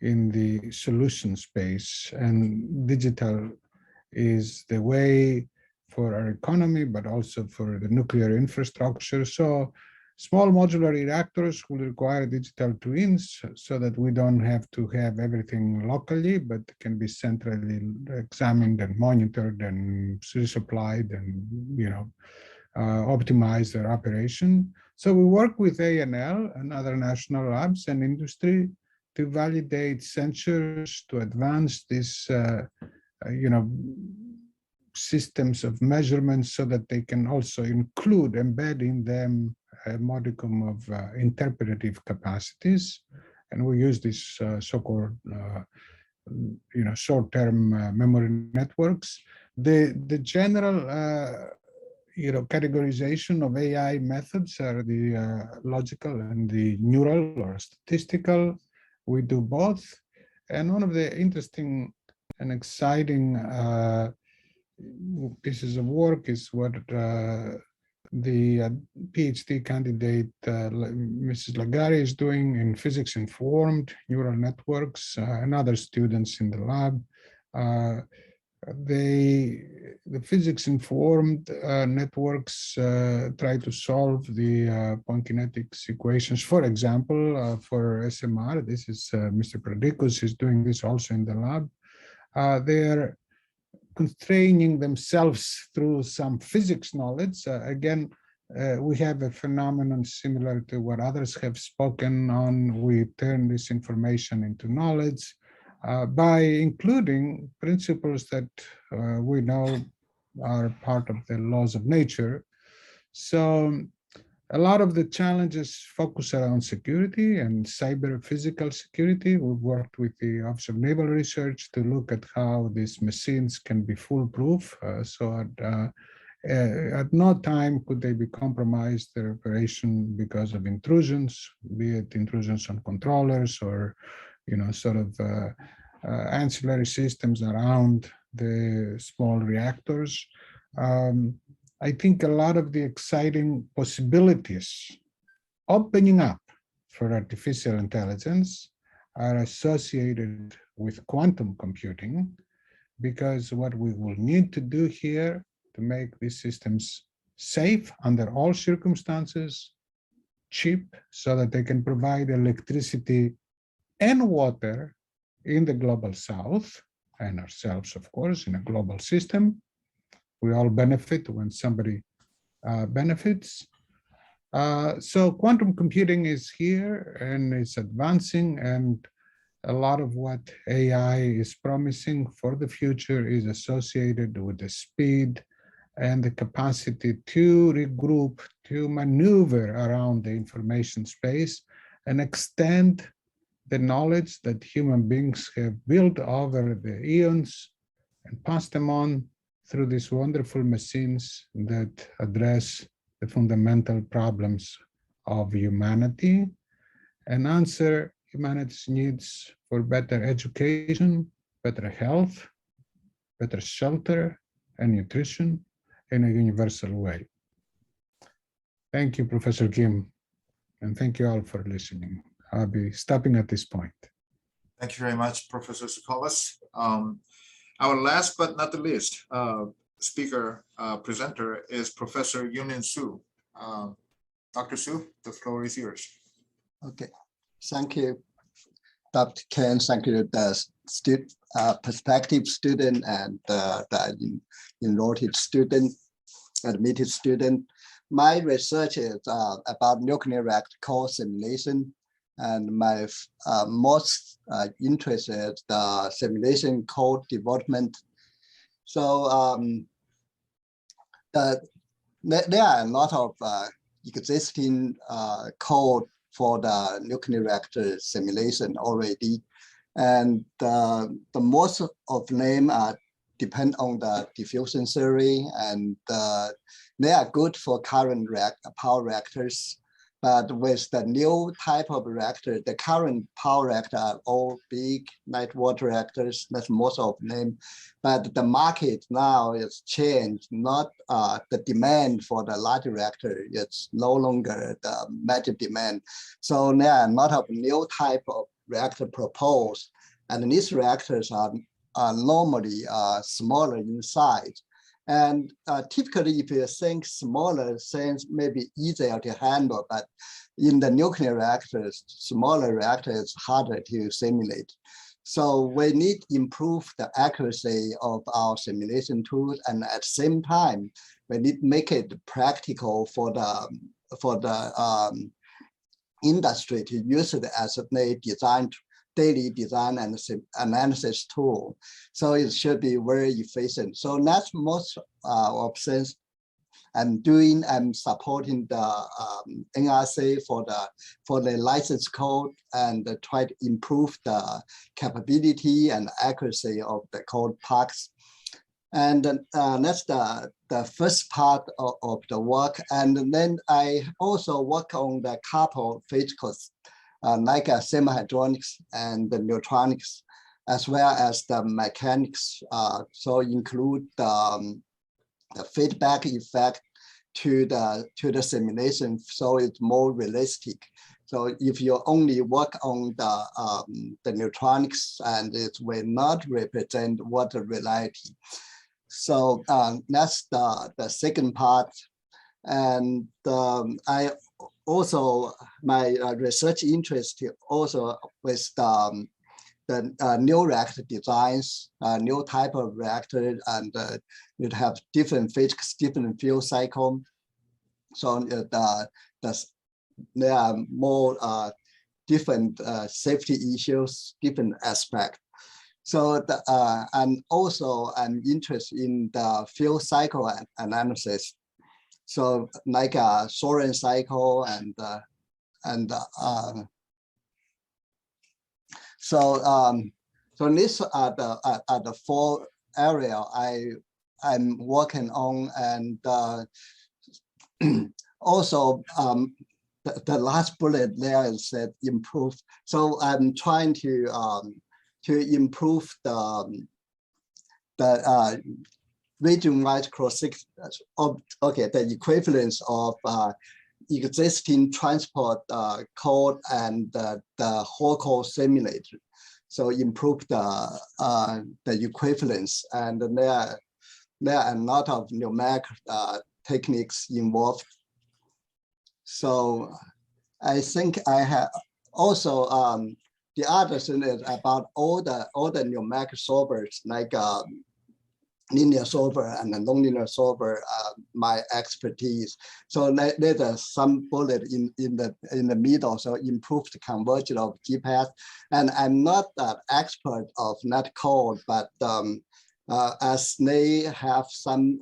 in the solution space, and digital is the way for our economy, but also for the nuclear infrastructure. So small modular reactors will require digital twins so that we don't have to have everything locally, but can be centrally examined and monitored and resupplied and optimize their operation. So we work with ANL and other national labs and industry to validate sensors, to advance this systems of measurements so that they can also embed in them a modicum of interpretive capacities. And we use these so-called short-term memory networks. The general categorization of AI methods are the logical and the neural or statistical. We do both. And one of the interesting and exciting pieces of work is what the PhD candidate, Mrs. Lagari, is doing in physics-informed neural networks, and other students in the lab. The physics-informed networks try to solve the point kinetics equations. For example, for SMR, this is Mr. Perdikos is doing this also in the lab. they're constraining themselves through some physics knowledge. Again, we have a phenomenon similar to what others have spoken on. We turn this information into knowledge by including principles that we know are part of the laws of nature. So a lot of the challenges focus around security and cyber physical security. We've worked with the Office of Naval Research to look at how these machines can be foolproof. So at no time could they be compromised, their operation, because of intrusions, be it intrusions on controllers or, sort of ancillary systems around the small reactors. I think a lot of the exciting possibilities opening up for artificial intelligence are associated with quantum computing, because what we will need to do here to make these systems safe under all circumstances, cheap, so that they can provide electricity and water in the global south, and ourselves, of course, in a global system. We all benefit when somebody benefits. So quantum computing is here and it's advancing, and a lot of what AI is promising for the future is associated with the speed and the capacity to regroup, to maneuver around the information space and extend the knowledge that human beings have built over the eons and passed them on through these wonderful machines that address the fundamental problems of humanity and answer humanity's needs for better education, better health, better shelter and nutrition in a universal way. Thank you, Professor Kim, and thank you all for listening. I'll be stopping at this point. Thank you very much, Professor Tsoukalos. Our last but not the least presenter is Professor Yunin Su. Dr. Su, the floor is yours. Okay, thank you, Dr. Ken. Thank you, the prospective student and the enrolled student, admitted student. My research is about nuclear reactor core simulation, and my most interest is the simulation code development. So there are a lot of existing code for the nuclear reactor simulation already, and the most of them depend on the diffusion theory, and they are good for current power reactors. But with the new type of reactor, the current power reactor are all big light water reactors. That's most of them. But the market now is changed. Not the demand for the large reactor. It's no longer the major demand. So there are a lot of new type of reactor proposed, and these reactors are normally smaller in size. And typically, if you think smaller things may be easier to handle, but in the nuclear reactors, smaller reactors is harder to simulate. So we need to improve the accuracy of our simulation tools, and at the same time, we need to make it practical for the industry to use it as a daily design and analysis tool. So it should be very efficient. So that's most of things I'm doing. I'm supporting the NRC for the license code and try to improve the capability and accuracy of the code packs. And that's the first part of the work. And then I also work on the couple physicals, like semi-hadronics and the neutronics, as well as the mechanics. So include the feedback effect to the simulation, so it's more realistic. So if you only work on the neutronics, and it will not represent water reality. So that's the second part. And I also, my research interest also with the new reactor designs, new type of reactor, and it have different physics, different fuel cycle. So there are more different safety issues, different aspects. So and also I'm interested in the fuel cycle analysis. So like a Soren cycle so these are the four area I'm working on, and also the last bullet there is said improve. So I'm trying to improve the region-wide cross-section of the equivalence of existing transport code and the whole code simulator. So improve the equivalence, and there are a lot of numeric techniques involved. So I think I have also the other thing is about all the numeric solvers like linear solver and the nonlinear solver, my expertise. So there's some bullet in the middle. So improve the conversion of GPath. And I'm not an expert of net code, but as they have some,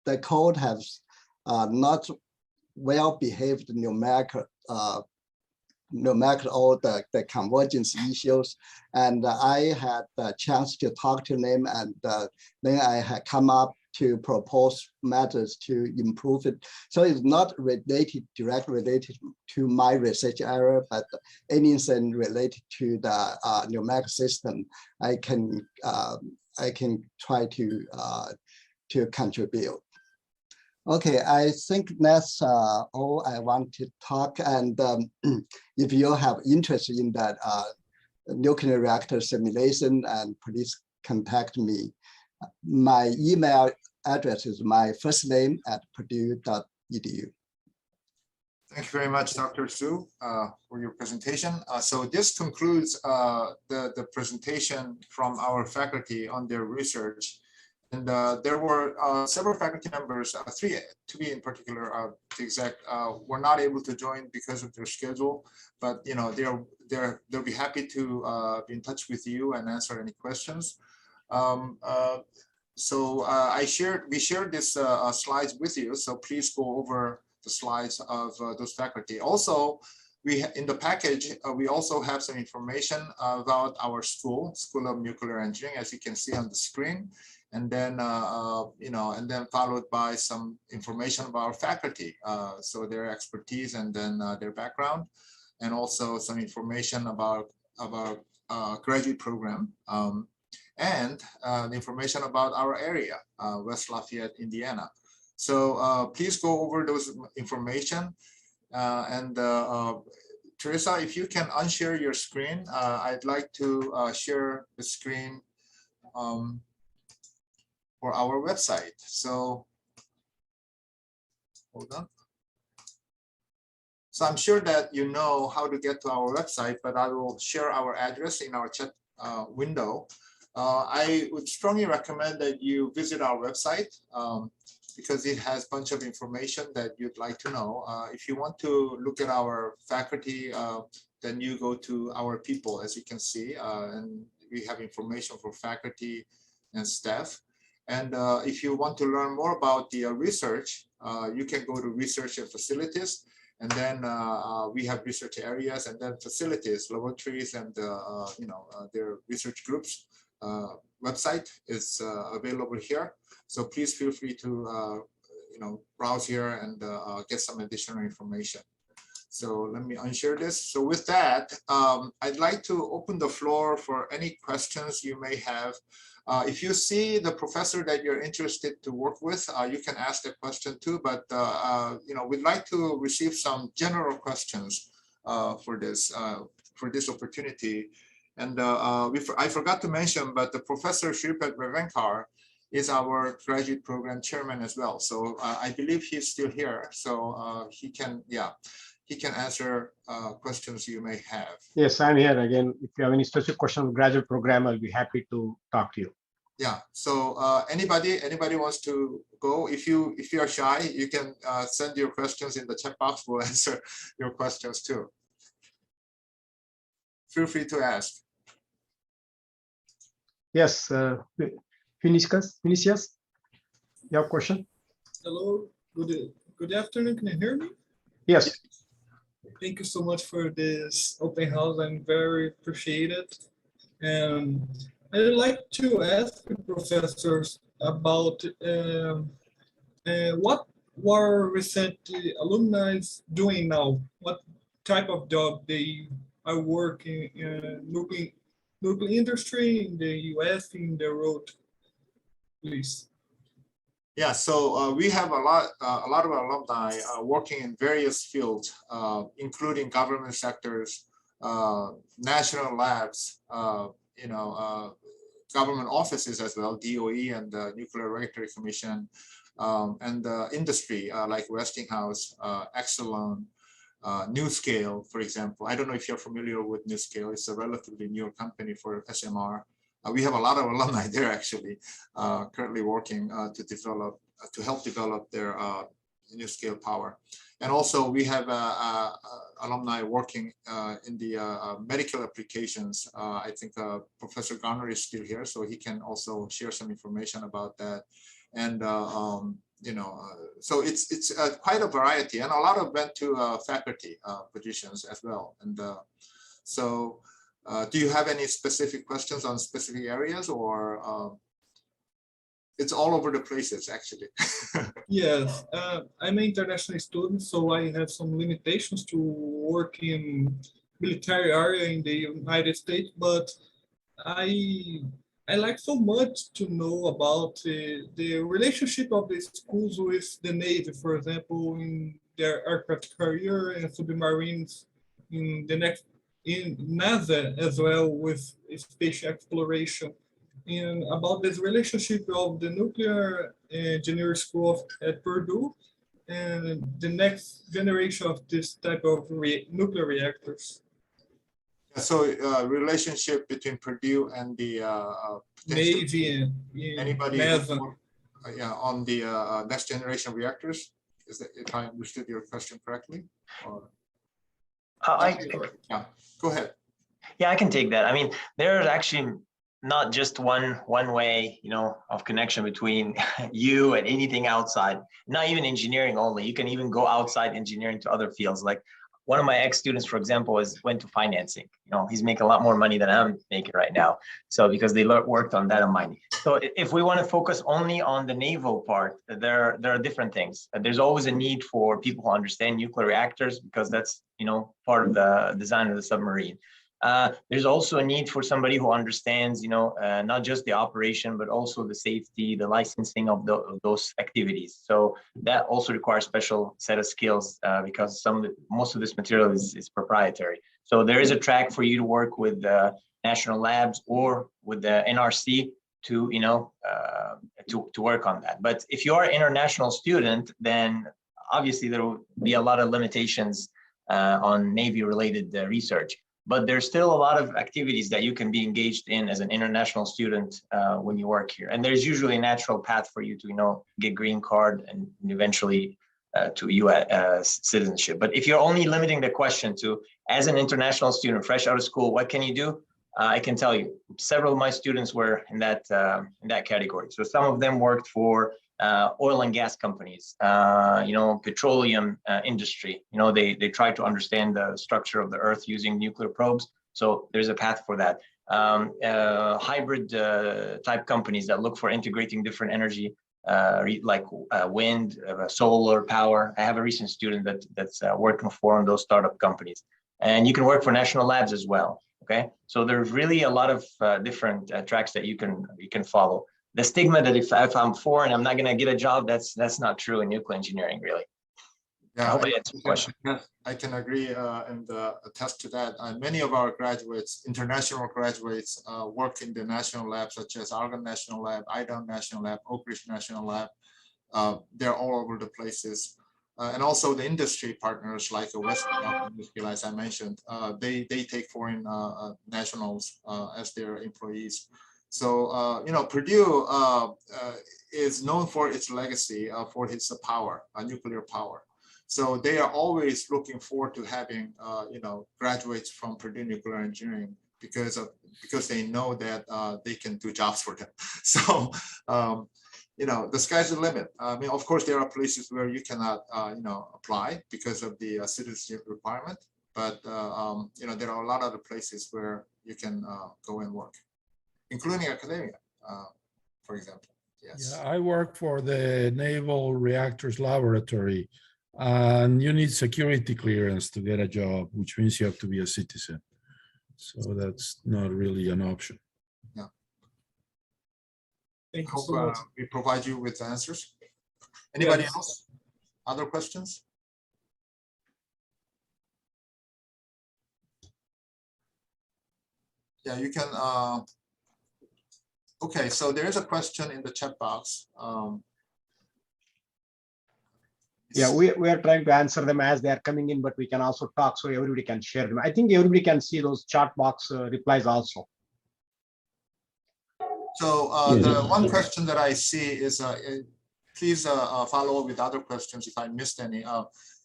the code has not well behaved numerical all the convergence issues, and I had the chance to talk to them, and then I had come up to propose methods to improve it. So it's not directly related to my research area, but anything related to the numeric system, I can try to contribute. Okay, I think that's all I want to talk. And if you have interest in that nuclear reactor simulation, and please contact me. My email address is my first name @purdue.edu. Thank you very much, Dr. Su, for your presentation. So this concludes the presentation from our faculty on their research. And there were several faculty members, three to be in particular, to exact, were not able to join because of their schedule. But they'll be happy to be in touch with you and answer any questions. We shared this slides with you, so please go over the slides of those faculty. Also, in the package, we also have some information about our School of Nuclear Engineering, as you can see on the screen. And then, and then followed by some information about our faculty, so their expertise and then their background, and also some information about graduate program, and the information about our area, West Lafayette, Indiana. So please go over those information. Teresa, if you can unshare your screen, I'd like to share the screen for our website. So hold on. So I'm sure that you know how to get to our website, but I will share our address in our chat window. I would strongly recommend that you visit our website because it has a bunch of information that you'd like to know. If you want to look at our faculty, then you go to our people, as you can see, and we have information for faculty and staff. And if you want to learn more about the research, you can go to research and facilities. And then we have research areas and then facilities, laboratories, and their research groups. Website is available here. So please feel free to browse here and get some additional information. So let me unshare this. So with that, I'd like to open the floor for any questions you may have. If you see the professor that you're interested to work with, you can ask the question too, but we'd like to receive some general questions for this opportunity. And I forgot to mention, but the Professor Shripad Revankar is our graduate program chairman as well. So I believe he's still here. So he can, he can answer questions you may have. Yes, I'm here again. If you have any specific question on graduate program, I'll be happy to talk to you. Yeah. So anybody wants to go? If you are shy, you can send your questions in the chat box. We'll answer your questions too. Feel free to ask. Yes, Vinicius, you have a question? Hello, good afternoon. Can you hear me? Yes. Thank you so much for this open house. I'm very appreciated. And I'd like to ask the professors about what were recent alumni doing now? What type of job they are working in nuclear industry in the US, in the road, please? Yeah, so we have a lot of alumni working in various fields, including government sectors, national labs, government offices as well, DOE and the Nuclear Regulatory Commission, and industry like Westinghouse, Exelon, NuScale, for example. I don't know if you're familiar with NuScale. It's a relatively new company for SMR. We have a lot of alumni there actually, currently working to help develop their NuScale power. And also we have alumni working in the medical applications. I think Professor Garner is still here, so he can also share some information about that. And so it's quite a variety, and a lot of went to faculty positions as well. And so do you have any specific questions on specific areas, or it's all over the places actually? Yes, I'm an international student, so I have some limitations to work in military area in the United States, but I like so much to know about the relationship of the schools with the Navy, for example, in their aircraft carrier and submarines, in NASA as well with space exploration, and about this relationship of the nuclear engineering school at Purdue and the next generation of this type of nuclear reactors. So relationship between Purdue and the Navy and anybody NASA. On the next generation reactors? Is that, if I understood your question correctly? Or... yeah, go ahead. Yeah, I can take that. I mean, there's actually not just one way, of connection between you and anything outside, not even engineering only. You can even go outside engineering to other fields. Like one of my ex-students, for example, went to financing. He's making a lot more money than I'm making right now. So because they worked on data mining. So if we want to focus only on the naval part, there are different things. There's always a need for people who understand nuclear reactors, because that's, part of the design of the submarine. There's also a need for somebody who understands, not just the operation, but also the safety, the licensing of those activities. So that also requires special set of skills because most of this material is proprietary. So there is a track for you to work with the national labs or with the NRC to, to work on that. But if you are an international student, then obviously there will be a lot of limitations on Navy-related research. But there's still a lot of activities that you can be engaged in as an international student when you work here. And there's usually a natural path for you to, get green card and eventually to U.S. citizenship. But if you're only limiting the question to, as an international student, fresh out of school, what can you do? I can tell you, several of my students were in that category. So some of them worked for oil and gas companies, petroleum industry. They try to understand the structure of the earth using nuclear probes. So there's a path for that. Hybrid type companies that look for integrating different energy, like wind, solar power. I have a recent student that's working for one of those startup companies. And you can work for national labs as well. Okay, so there's really a lot of different tracks that you can follow. The stigma that if I'm foreign, I'm not going to get a job, that's not true in nuclear engineering, really. Yeah, I hope I answered the question. I can agree and attest to that. Many of our graduates, international graduates, work in the national labs, such as Argonne National Lab, Idaho National Lab, Oak Ridge National Lab. They're all over the places. And also the industry partners like Western Nuclear, as I mentioned, they take foreign nationals as their employees. So, Purdue is known for its legacy, for its power, nuclear power. So they are always looking forward to having, graduates from Purdue Nuclear Engineering because they know that they can do jobs for them. So, the sky's the limit. I mean, of course, there are places where you cannot, apply because of the citizenship requirement. But, there are a lot of other places where you can go and work, including academia, for example. Yes. Yeah, I work for the Naval Reactors Laboratory, and you need security clearance to get a job, which means you have to be a citizen. So that's not really an option. Yeah. Thank you Hope so much. we provide you with answers. Anybody Yes. else? Other questions? Yeah, you can. Okay, so there is a question in the chat box. Yeah, we are trying to answer them as they are coming in, but we can also talk so everybody can share them. I think everybody can see those chat box replies also. So the one question that I see is, please follow up with other questions if I missed any.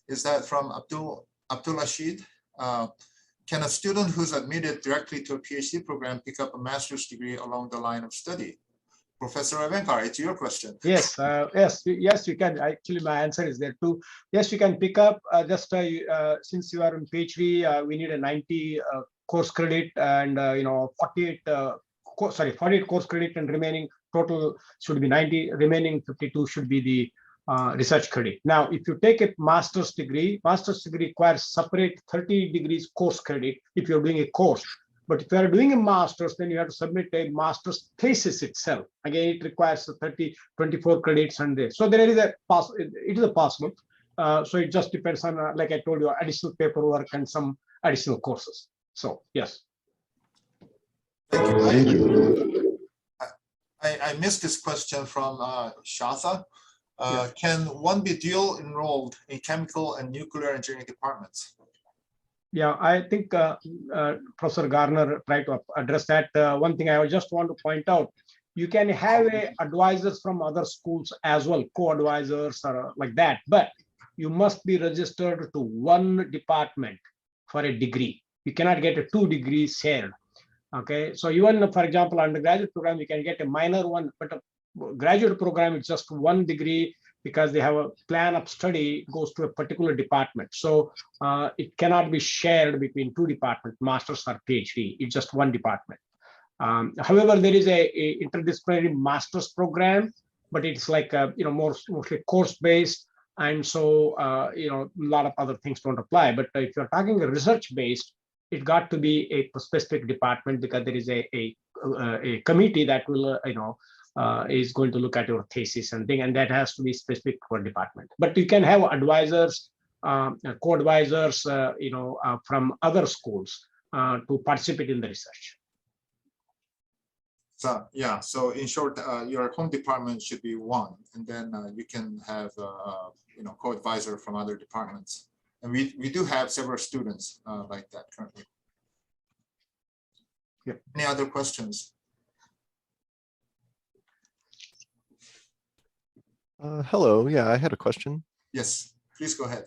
Is that from Abdul Rashid? Can a student who's admitted directly to a PhD program pick up a master's degree along the line of study? Professor Avenkar, it's your question. Yes, yes, you can. Actually, my answer is there too. Yes, you can pick up. Since you are in PhD, we need a 90 course credit and 48 course credit, and remaining total should be 90. Remaining 52 should be the research credit. Now, if you take a master's degree requires separate 30 degrees course credit if you're doing a course. But if you are doing a master's, then you have to submit a master's thesis itself. Again, it requires 24 credits and this. So there is it is a possible. So it just depends on, like I told you, additional paperwork and some additional courses. So yes. Thank you. I missed this question from Shatha. Yes. Can one be dual enrolled in chemical and nuclear engineering departments? Yeah, I think Professor Garner tried to address that. One thing I just want to point out, you can have advisors from other schools as well, co-advisors or like that, but you must be registered to one department for a degree. You cannot get 2 degrees shared. Okay, so even for example, undergraduate program, you can get a minor one, but a graduate program is just 1 degree because they have a plan of study goes to a particular department. So it cannot be shared between 2 departments, master's or PhD. It's just 1 department. However, there is a interdisciplinary master's program, but it's like mostly course based, and so a lot of other things don't apply. But if you're talking research based, it got to be a specific department because there is a committee that will is going to look at your thesis and thing, and that has to be specific for department. But you can have advisors, co-advisors, from other schools to participate in the research. So yeah, so in short, your home department should be 1, and then you can have co-advisor from other departments. And we do have several students like that currently. Yep. Any other questions? Hello. Yeah, I had a question. Yes, please go ahead.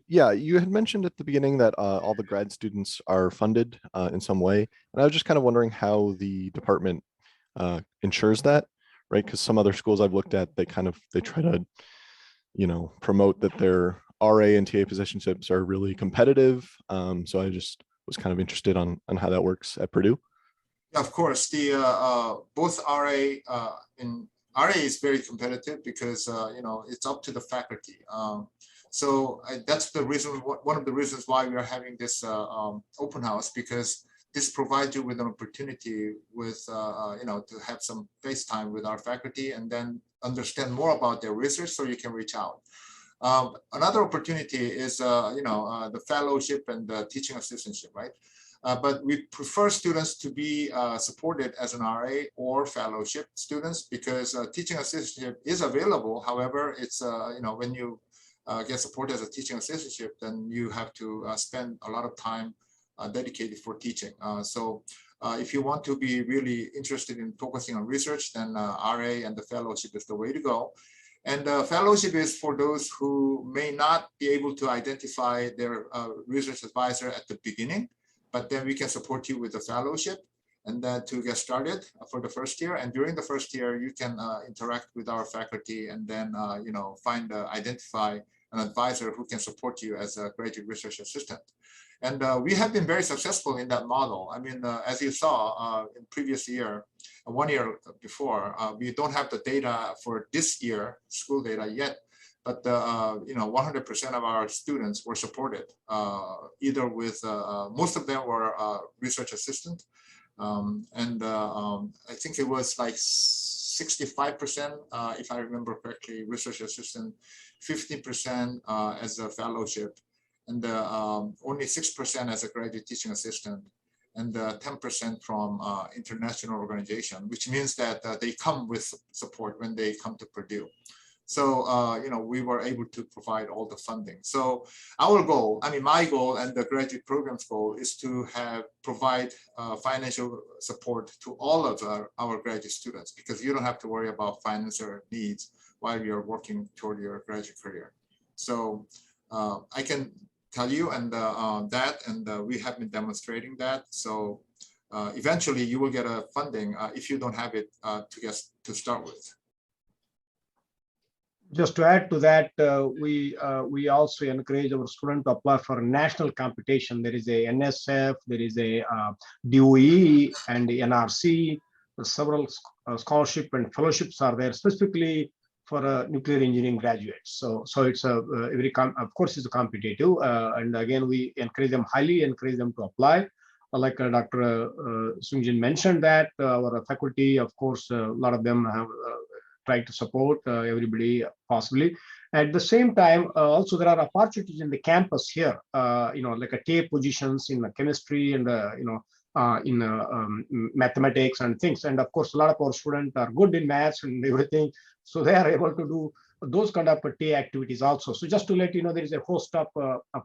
Yeah, you had mentioned at the beginning that all the grad students are funded in some way. And I was just kind of wondering how the department ensures that, right? Because some other schools I've looked at, they try to, promote that their RA and TA positions are really competitive. So I just was kind of interested on how that works at Purdue. Yeah, of course, the both RA is very competitive because it's up to the faculty. So that's the reason. One of the reasons why we are having this open house, because this provides you with an opportunity with to have some face time with our faculty and then understand more about their research, so you can reach out. Another opportunity is the fellowship and the teaching assistantship, right? But we prefer students to be supported as an RA or fellowship students, because teaching assistantship is available. However, it's when you get support as a teaching assistantship, then you have to spend a lot of time dedicated for teaching. So if you want to be really interested in focusing on research, then RA and the fellowship is the way to go. And the fellowship is for those who may not be able to identify their research advisor at the beginning, but then we can support you with the fellowship and then to get started for the first year. And during the first year, you can interact with our faculty and then identify an advisor who can support you as a graduate research assistant. And we have been very successful in that model. I mean, as you saw in previous year, 1 year before, we don't have the data for this year, school data yet, but 100% of our students were supported, either with, most of them were research assistant. I think it was like 65%, if I remember correctly, research assistant, 50% as a fellowship, and only 6% as a graduate teaching assistant, and 10% from international organization, which means that they come with support when they come to Purdue. So, we were able to provide all the funding. So our goal, I mean, my goal and the graduate program's goal is to provide financial support to all of our graduate students, because you don't have to worry about financial needs while you're working toward your graduate career. So I can tell you and we have been demonstrating that. So eventually you will get a funding if you don't have it to start with. Just to add to that, we also encourage our students to apply for a national competition. There is a NSF, there is a DOE and the NRC. Several scholarship and fellowships are there specifically for nuclear engineering graduates. So it's of course it's a competitive, and again we encourage them, highly encourage them to apply. Like Dr. Sim Jin mentioned that our faculty, of course, a lot of them have tried to support everybody possibly. At the same time, also there are opportunities in the campus here, like a TA positions in chemistry and in mathematics and things. And of course, a lot of our students are good in maths and everything, so they are able to do those kind of TA activities also. So just to let you know, there is a host of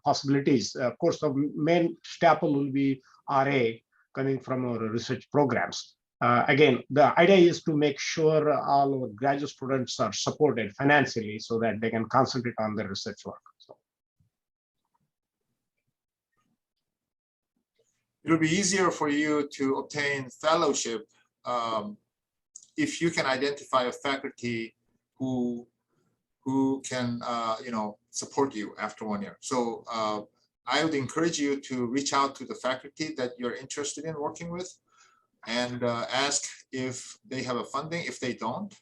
possibilities. Of course, the main staple will be RA coming from our research programs. Again, the idea is to make sure all our graduate students are supported financially so that they can concentrate on their research work. So. It'll be easier for you to obtain fellowship if you can identify a faculty who can support you after 1 year. So I would encourage you to reach out to the faculty that you're interested in working with and ask if they have a funding. If they don't,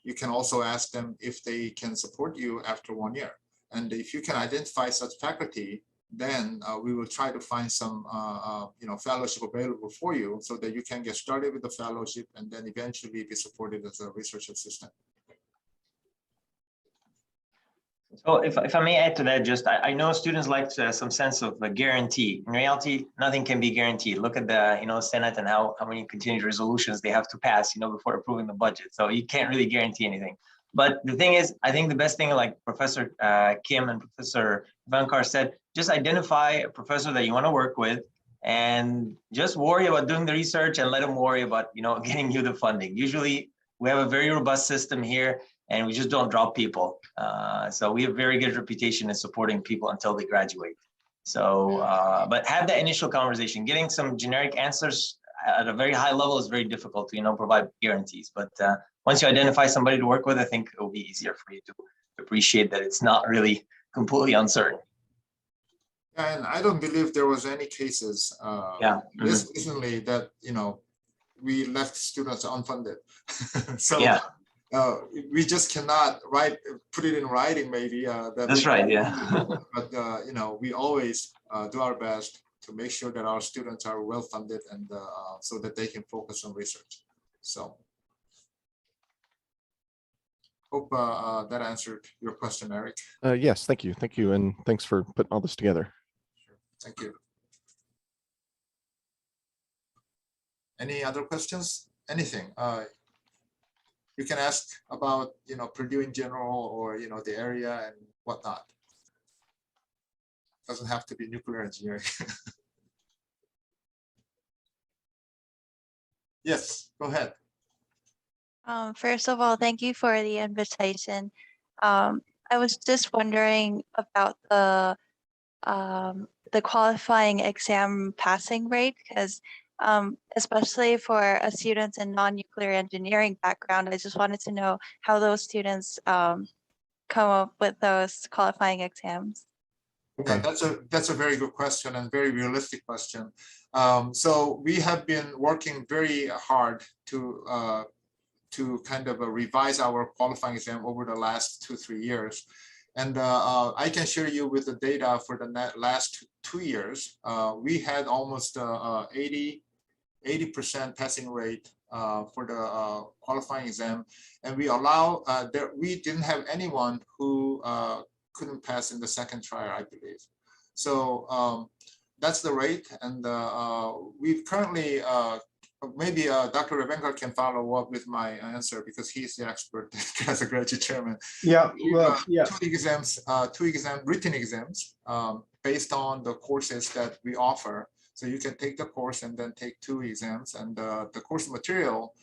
you can also ask them if they can support you after 1 year. And if you can identify such faculty, then we will try to find some fellowship available for you so that you can get started with the fellowship and then eventually be supported as a research assistant. So if I may add to that, just I know students like some sense of a guarantee. In reality, nothing can be guaranteed. Look at the Senate and how many continued resolutions they have to pass before approving the budget. So you can't really guarantee anything. But the thing is, I think the best thing, like Professor Kim and Professor Vankar said, just identify a professor that you want to work with and just worry about doing the research and let them worry about getting you the funding. Usually we have a very robust system here, and we just don't drop people. So we have a very good reputation in supporting people until they graduate. So, but have that initial conversation. Getting some generic answers at a very high level is very difficult to, provide guarantees. But once you identify somebody to work with, I think it will be easier for you to appreciate that it's not really completely uncertain. And I don't believe there was any cases recently that, we left students unfunded. So. Yeah. We just cannot put it in writing, maybe. That's right, yeah. But, we always do our best to make sure that our students are well funded and so that they can focus on research. So hope that answered your question, Eric. Yes, thank you. Thank you. And thanks for putting all this together. Sure. Thank you. Any other questions? Anything? You can ask about, Purdue in general, or, the area and whatnot. Doesn't have to be nuclear engineering. Yes, go ahead. First of all, thank you for the invitation. I was just wondering about the qualifying exam passing rate, because especially for a student in non-nuclear engineering background, I just wanted to know how those students come up with those qualifying exams. Yeah, that's a very good question and very realistic question. So we have been working very hard to kind of revise our qualifying exam over the last 2-3 years. And I can share you with the data for the last 2 years. We had almost 80% passing rate for the qualifying exam. And we we didn't have anyone who couldn't pass in the second try, I believe. So that's the rate. And we've currently, maybe Dr. Revenkar can follow up with my answer because he's the expert as a graduate chairman. Yeah, well, yeah. Two written exams based on the courses that we offer. So you can take the course and then take 2 exams, and the course material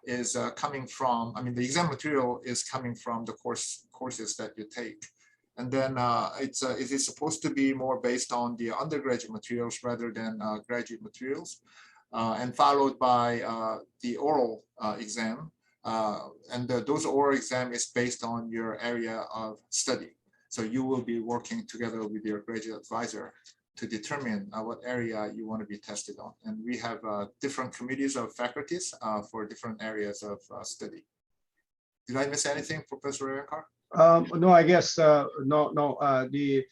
is coming from, the exam material is coming from the courses that you take. And then it is supposed to be more based on the undergraduate materials rather than graduate materials, and followed by the oral exam. And those oral exam is based on your area of study. So you will be working together with your graduate advisor to determine what area you want to be tested on. And we have different committees of faculties for different areas of study. Did I miss anything, Professor Revenkar? No, I guess no. The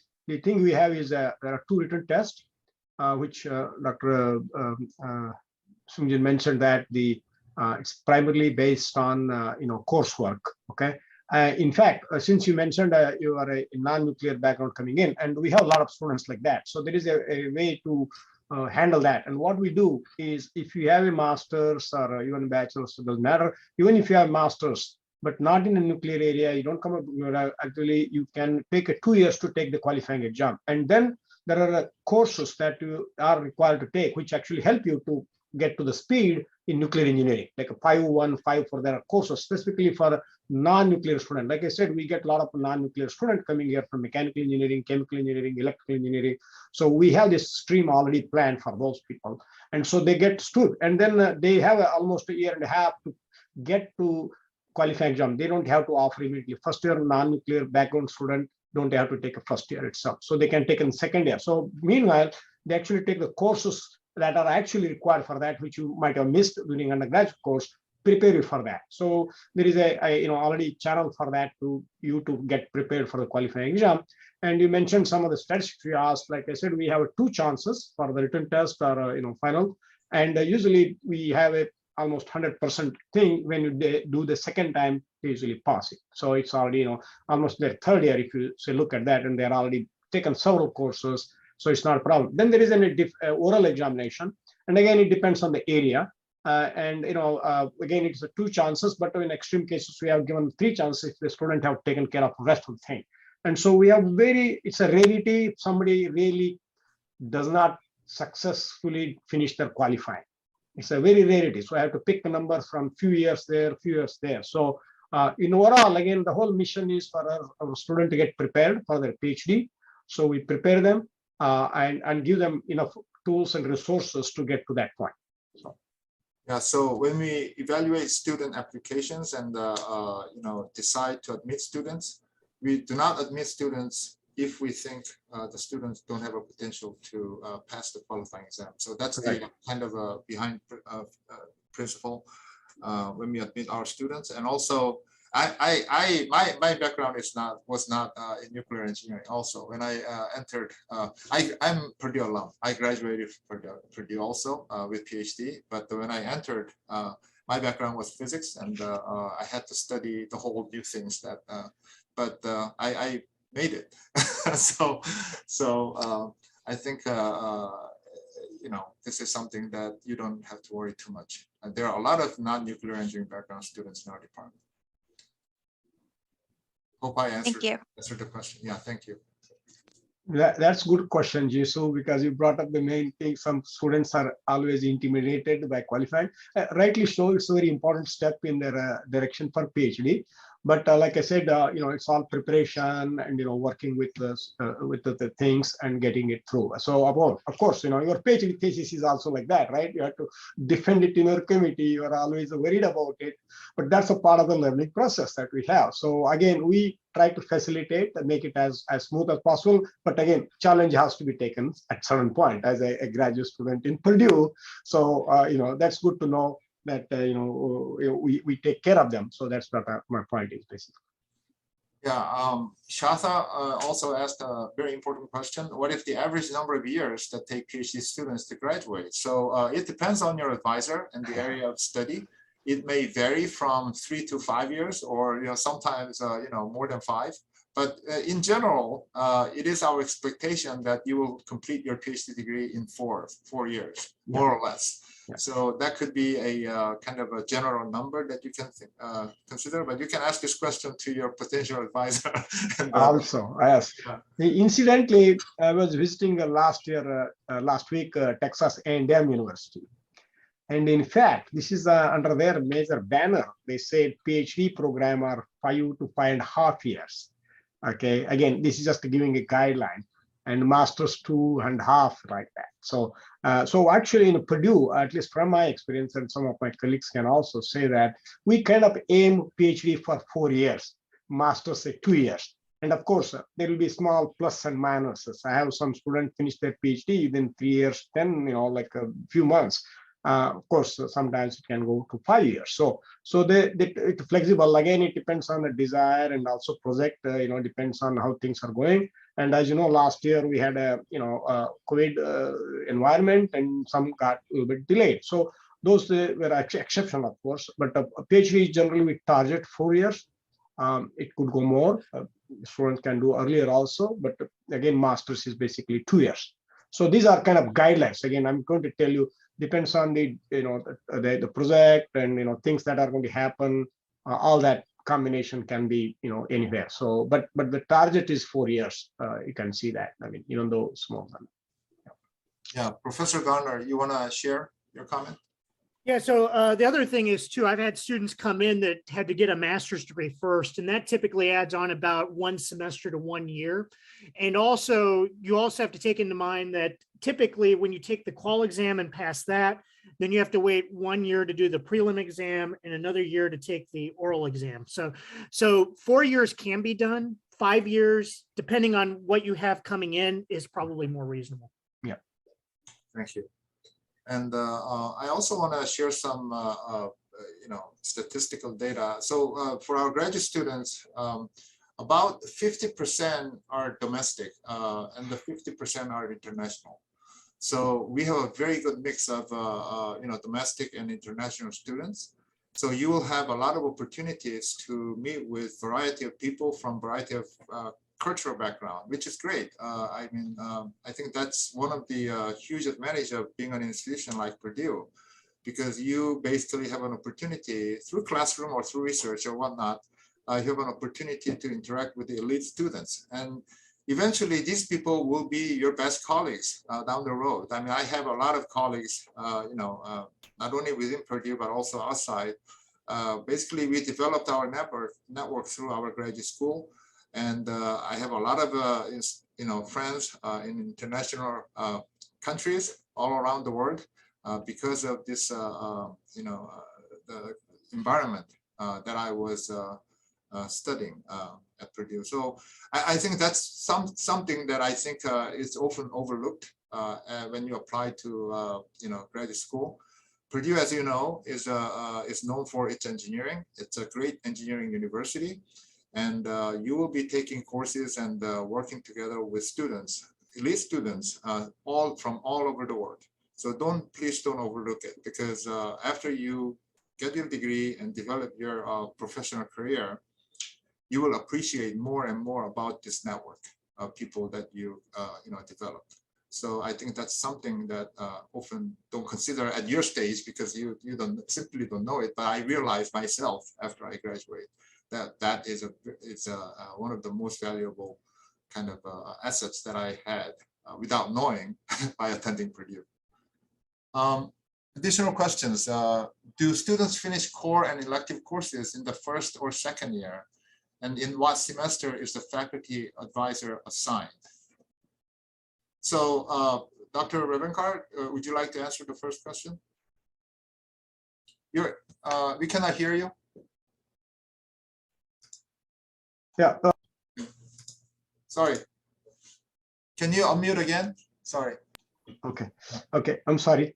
thing we have is there are 2 written tests, which Dr. Sim Jin mentioned that it's primarily based on coursework. Okay. In fact, since you mentioned you are a non-nuclear background coming in, and we have a lot of students like that, so there is a way to handle that. And what we do is, if you have a master's or even a bachelor's, it doesn't matter. Even if you have master's, but not in a nuclear area, you don't come up, actually you can take 2 years to take the qualifying exam. And then there are courses that you are required to take, which actually help you to get to the speed in nuclear engineering, like a 515, there are courses specifically for non-nuclear students. Like I said, we get a lot of non-nuclear students coming here from mechanical engineering, chemical engineering, electrical engineering. So we have this stream already planned for those people. And so they get stood, and then they have almost a year and a half to get to qualifying exam. They don't have to offer immediately. First year non-nuclear background student don't have to take a first year itself. So they can take in second year. So meanwhile, they actually take the courses that are actually required for that, which you might have missed during undergraduate course, prepare you for that. So there is a already channel for that to get prepared for the qualifying exam. And you mentioned some of the statistics we asked. Like I said, we have 2 chances for the written test or final, and usually we have a almost 100% thing. When you do the second time, they usually pass it. So it's already almost their third year if you say look at that, and they're already taken several courses. So it's not a problem. Then there is an oral examination, and again it depends on the area. And again it's 2 chances, but in extreme cases we have given 3 chances if the student have taken care of the rest of the thing. And so we have it's a rarity if somebody really does not successfully finish their qualifying. It's a very rarity. So I have to pick the numbers from few years there, few years there. So in overall, again, the whole mission is for our student to get prepared for their PhD. So we prepare them and give them enough tools and resources to get to that point. So. Yeah, so when we evaluate student applications and decide to admit students, we do not admit students if we think the students don't have a potential to pass the qualifying exam. So that's the kind of a behind principle when we admit our students. And also, my background was not in nuclear engineering. Also, when I entered, I'm Purdue alum. I graduated from Purdue also with PhD. But when I entered, my background was physics, and I had to study the whole new things that. But I made it. so I think this is something that you don't have to worry too much. There are a lot of non-nuclear engineering background students in our department. Hope I answered the question. Yeah, thank you. That's a good question, Jisoo, because you brought up the main thing. Some students are always intimidated by qualifying. Rightly so, it's a very important step in their direction for PhD. But like I said, it's all preparation and working with the things and getting it through. So of course, your PhD thesis is also like that, right? You have to defend it in your committee. You are always worried about it, but that's a part of the learning process that we have. So again, we try to facilitate and make it as smooth as possible. But again, challenge has to be taken at certain point as a graduate student in Purdue. So that's good to know that we take care of them. So that's what my point is basically. Yeah, Shatha also asked a very important question. What if the average number of years that take PhD students to graduate? So it depends on your advisor and the area of study. It may vary from 3 to 5 years, or sometimes more than 5. But in general, it is our expectation that you will complete your PhD degree in 4 years, more or less. Yeah. So that could be a kind of a general number that you can consider, but you can ask this question to your potential advisor. And, also, yes. Yeah. Incidentally, I was visiting last week, Texas A&M University. And in fact, this is under their major banner. They said PhD program are 5 to 5.5 years. Okay, again, this is just giving a guideline, and master's 2.5 like that. So, so actually in Purdue, at least from my experience, and some of my colleagues can also say that we kind of aim PhD for 4 years, master's say 2 years. And of course, there will be small plus and minuses. I have some students finish their PhD within 3 years, then like a few months. Of course, sometimes it can go to 5 years. So it's flexible. Again, it depends on the desire and also project. Depends on how things are going. And as you know, last year we had a COVID environment, and some got a little bit delayed. So those were exception, of course. But a PhD generally we target 4 years. It could go more. Students can do earlier also, but again, master's is basically 2 years. So these are kind of guidelines. Again, I'm going to tell you. Depends on the project and things that are going to happen. All that combination can be anywhere. So, but the target is 4 years. You can see that. I mean, even though small. Yeah, Professor Garner, you want to share your comment? Yeah, so the other thing is too, I've had students come in that had to get a master's degree first, and that typically adds on about 1 semester to 1 year. And also, you also have to take into mind that typically when you take the qual exam and pass that, then you have to wait 1 year to do the prelim exam and another year to take the oral exam. So 4 years can be done. 5 years, depending on what you have coming in, is probably more reasonable. Yeah. Thank you. And I also want to share some, statistical data. So for our graduate students, about 50% are domestic, and the 50% are international. So we have a very good mix of, domestic and international students. So you will have a lot of opportunities to meet with a variety of people from a variety of cultural background, which is great. I think that's one of the huge advantages of being an institution like Purdue, because you basically have an opportunity through classroom or through research or whatnot, you have an opportunity to interact with the elite students. And eventually these people will be your best colleagues down the road. I mean, I have a lot of colleagues, not only within Purdue, but also outside. Basically, we developed our network through our graduate school. And I have a lot of friends in international countries all around the world because of this the environment that I was studying at Purdue. So I think that's something that I think is often overlooked when you apply to graduate school. Purdue, as you know, is known for its engineering. It's a great engineering university. And you will be taking courses and working together with students, elite students, all from all over the world. So please don't overlook it, because after you get your degree and develop your professional career, you will appreciate more and more about this network of people that you developed. So I think that's something that often don't consider at your stage because you simply don't know it. But I realized myself after I graduate that is one of the most valuable kind of assets that I had without knowing by attending Purdue. Additional questions. Do students finish core and elective courses in the first or second year? And in what semester is the faculty advisor assigned? So, Dr. Revenkar, would you like to answer the first question? We cannot hear you. Yeah. Sorry. Can you unmute again? Sorry. Okay. Okay. I'm sorry.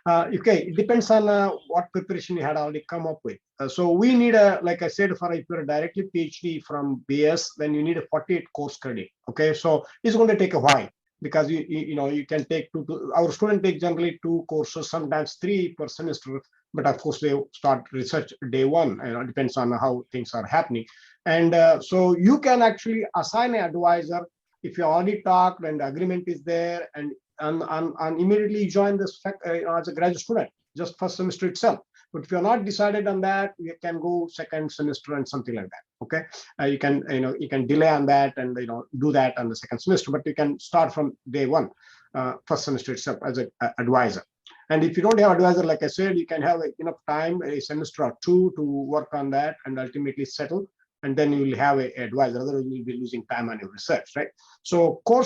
Okay. It depends on what preparation you had already come up with. So we need like I said, if you're directly PhD from BS, then you need a 48 course credit. Okay. So it's going to take a while because you can take our students take generally 2 courses, sometimes 3 per semester. But of course, they start research day 1. It depends on how things are happening. And so you can actually assign an advisor if you already talked and the agreement is there, and immediately join this as a graduate student, just first semester itself. But if you're not decided on that, you can go second semester and something like that. Okay, you can delay on that and do that on the second semester, but you can start from day 1, first semester itself as an advisor. And if you don't have advisor, like I said, you can have enough time, a semester or 2, to work on that and ultimately settle. And then you will have an advisor, otherwise you will be losing time on your research, right? So core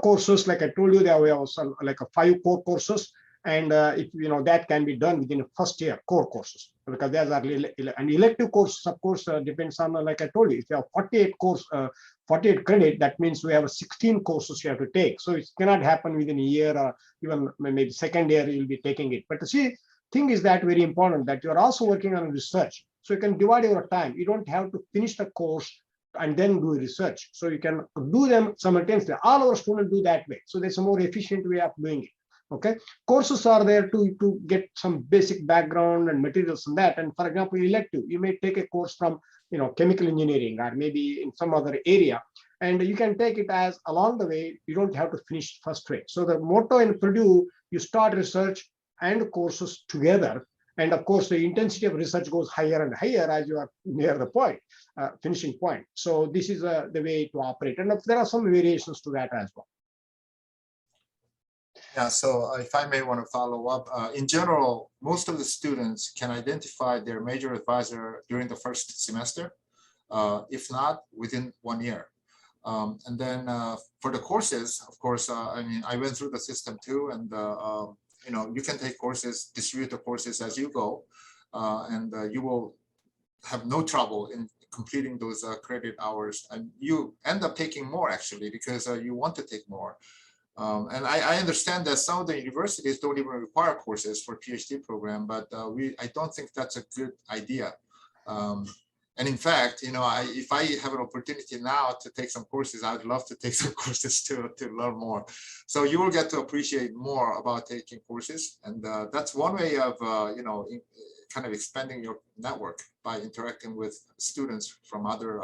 courses, like I told you, there are also like 5 core courses, and if that can be done within the first year, core courses, because there's an elective courses, of course, depends on, like I told you, if you have 48 credit, that means we have 16 courses you have to take. So it cannot happen within a year, or even maybe second year you'll be taking it. But the thing is that very important that you're also working on research. So you can divide your time. You don't have to finish the course and then do research. So you can do them simultaneously. All our students do that way. So there's a more efficient way of doing it. Okay. Courses are there to get some basic background and materials on that. And for example, elective, you may take a course from chemical engineering or maybe in some other area. And you can take it as along the way. You don't have to finish first way. So the motto in Purdue, you start research and courses together. And of course, the intensity of research goes higher and higher as you are near the point, finishing point. So this is the way to operate. And there are some variations to that as well. Yeah, so if I may want to follow up, in general, most of the students can identify their major advisor during the first semester, if not within 1 year. And then for the courses, of course, I mean, I went through the system too, and you can take courses, distribute the courses as you go, and you will have no trouble in completing those credit hours. And you end up taking more actually because you want to take more. And I understand that some of the universities don't even require courses for PhD program, but I don't think that's a good idea. And in fact, if I have an opportunity now to take some courses, I'd love to take some courses to learn more. So you will get to appreciate more about taking courses. And that's one way of, kind of expanding your network by interacting with students from other,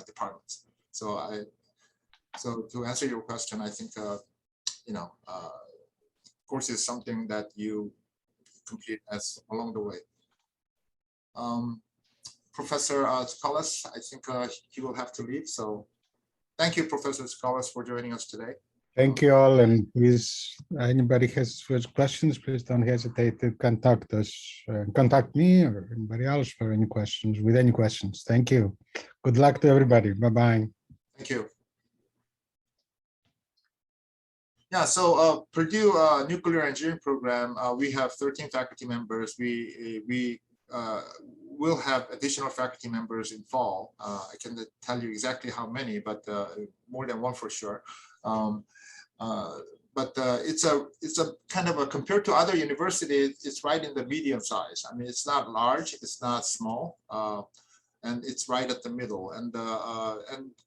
departments. So to answer your question, I think, course is something that you complete as along the way. Professor Tsoukalos, I think he will have to leave. So thank you, Professor Tsoukalos, for joining us today. Thank you all. And please, anybody has questions, please don't hesitate to contact us, contact me or anybody else for any questions, with any questions. Thank you. Good luck to everybody. Bye-bye. Thank you. Yeah, so Purdue Nuclear Engineering Program, we have 13 faculty members. We will have additional faculty members in fall. I can tell you exactly how many, but more than one for sure. But it's a kind of compared to other universities, it's right in the medium size. I mean, it's not large, it's not small, and it's right at the middle. And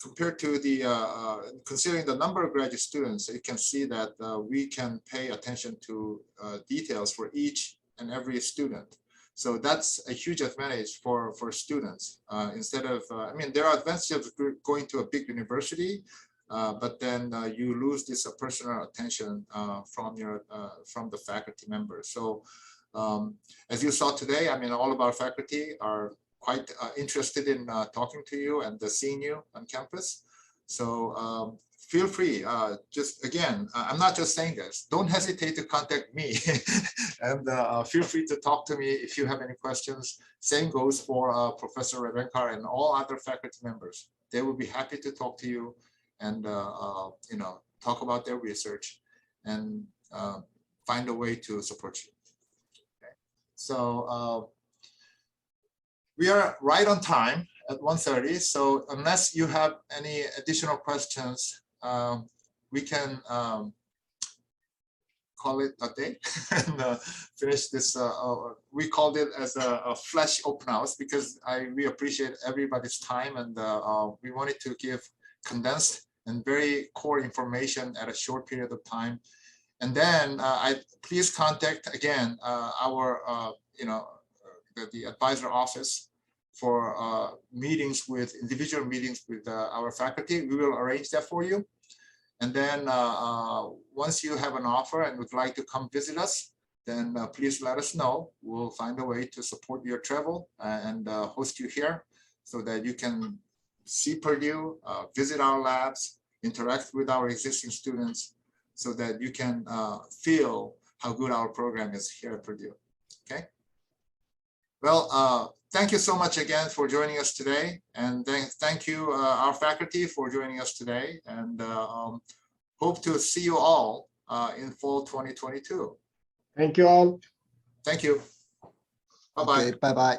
compared to the considering the number of graduate students, you can see that we can pay attention to details for each and every student. So that's a huge advantage for students. Instead of, I mean, there are advantages of going to a big university, but then you lose this personal attention from the faculty members. So as you saw today, I mean, all of our faculty are quite interested in talking to you and seeing you on campus. So feel free, just again, I'm not just saying this, don't hesitate to contact me and feel free to talk to me if you have any questions. Same goes for Professor Revenkar and all other faculty members. They will be happy to talk to you and you know, talk about their research and find a way to support you. Okay. So we are right on time at 1:30. So unless you have any additional questions, we can call it a day and finish this. We called it as a flash open house because we appreciate everybody's time, and we wanted to give condensed and very core information at a short period of time. And then please contact again our you know, the advisor office for individual meetings with our faculty. We will arrange that for you. And then once you have an offer and would like to come visit us, then please let us know. We'll find a way to support your travel and host you here so that you can see Purdue, visit our labs, interact with our existing students so that you can feel how good our program is here at Purdue. Okay. Well, thank you so much again for joining us today. And thank you, our faculty, for joining us today. And hope to see you all in fall 2022. Thank you all. Thank you. Bye-bye. Okay, bye-bye.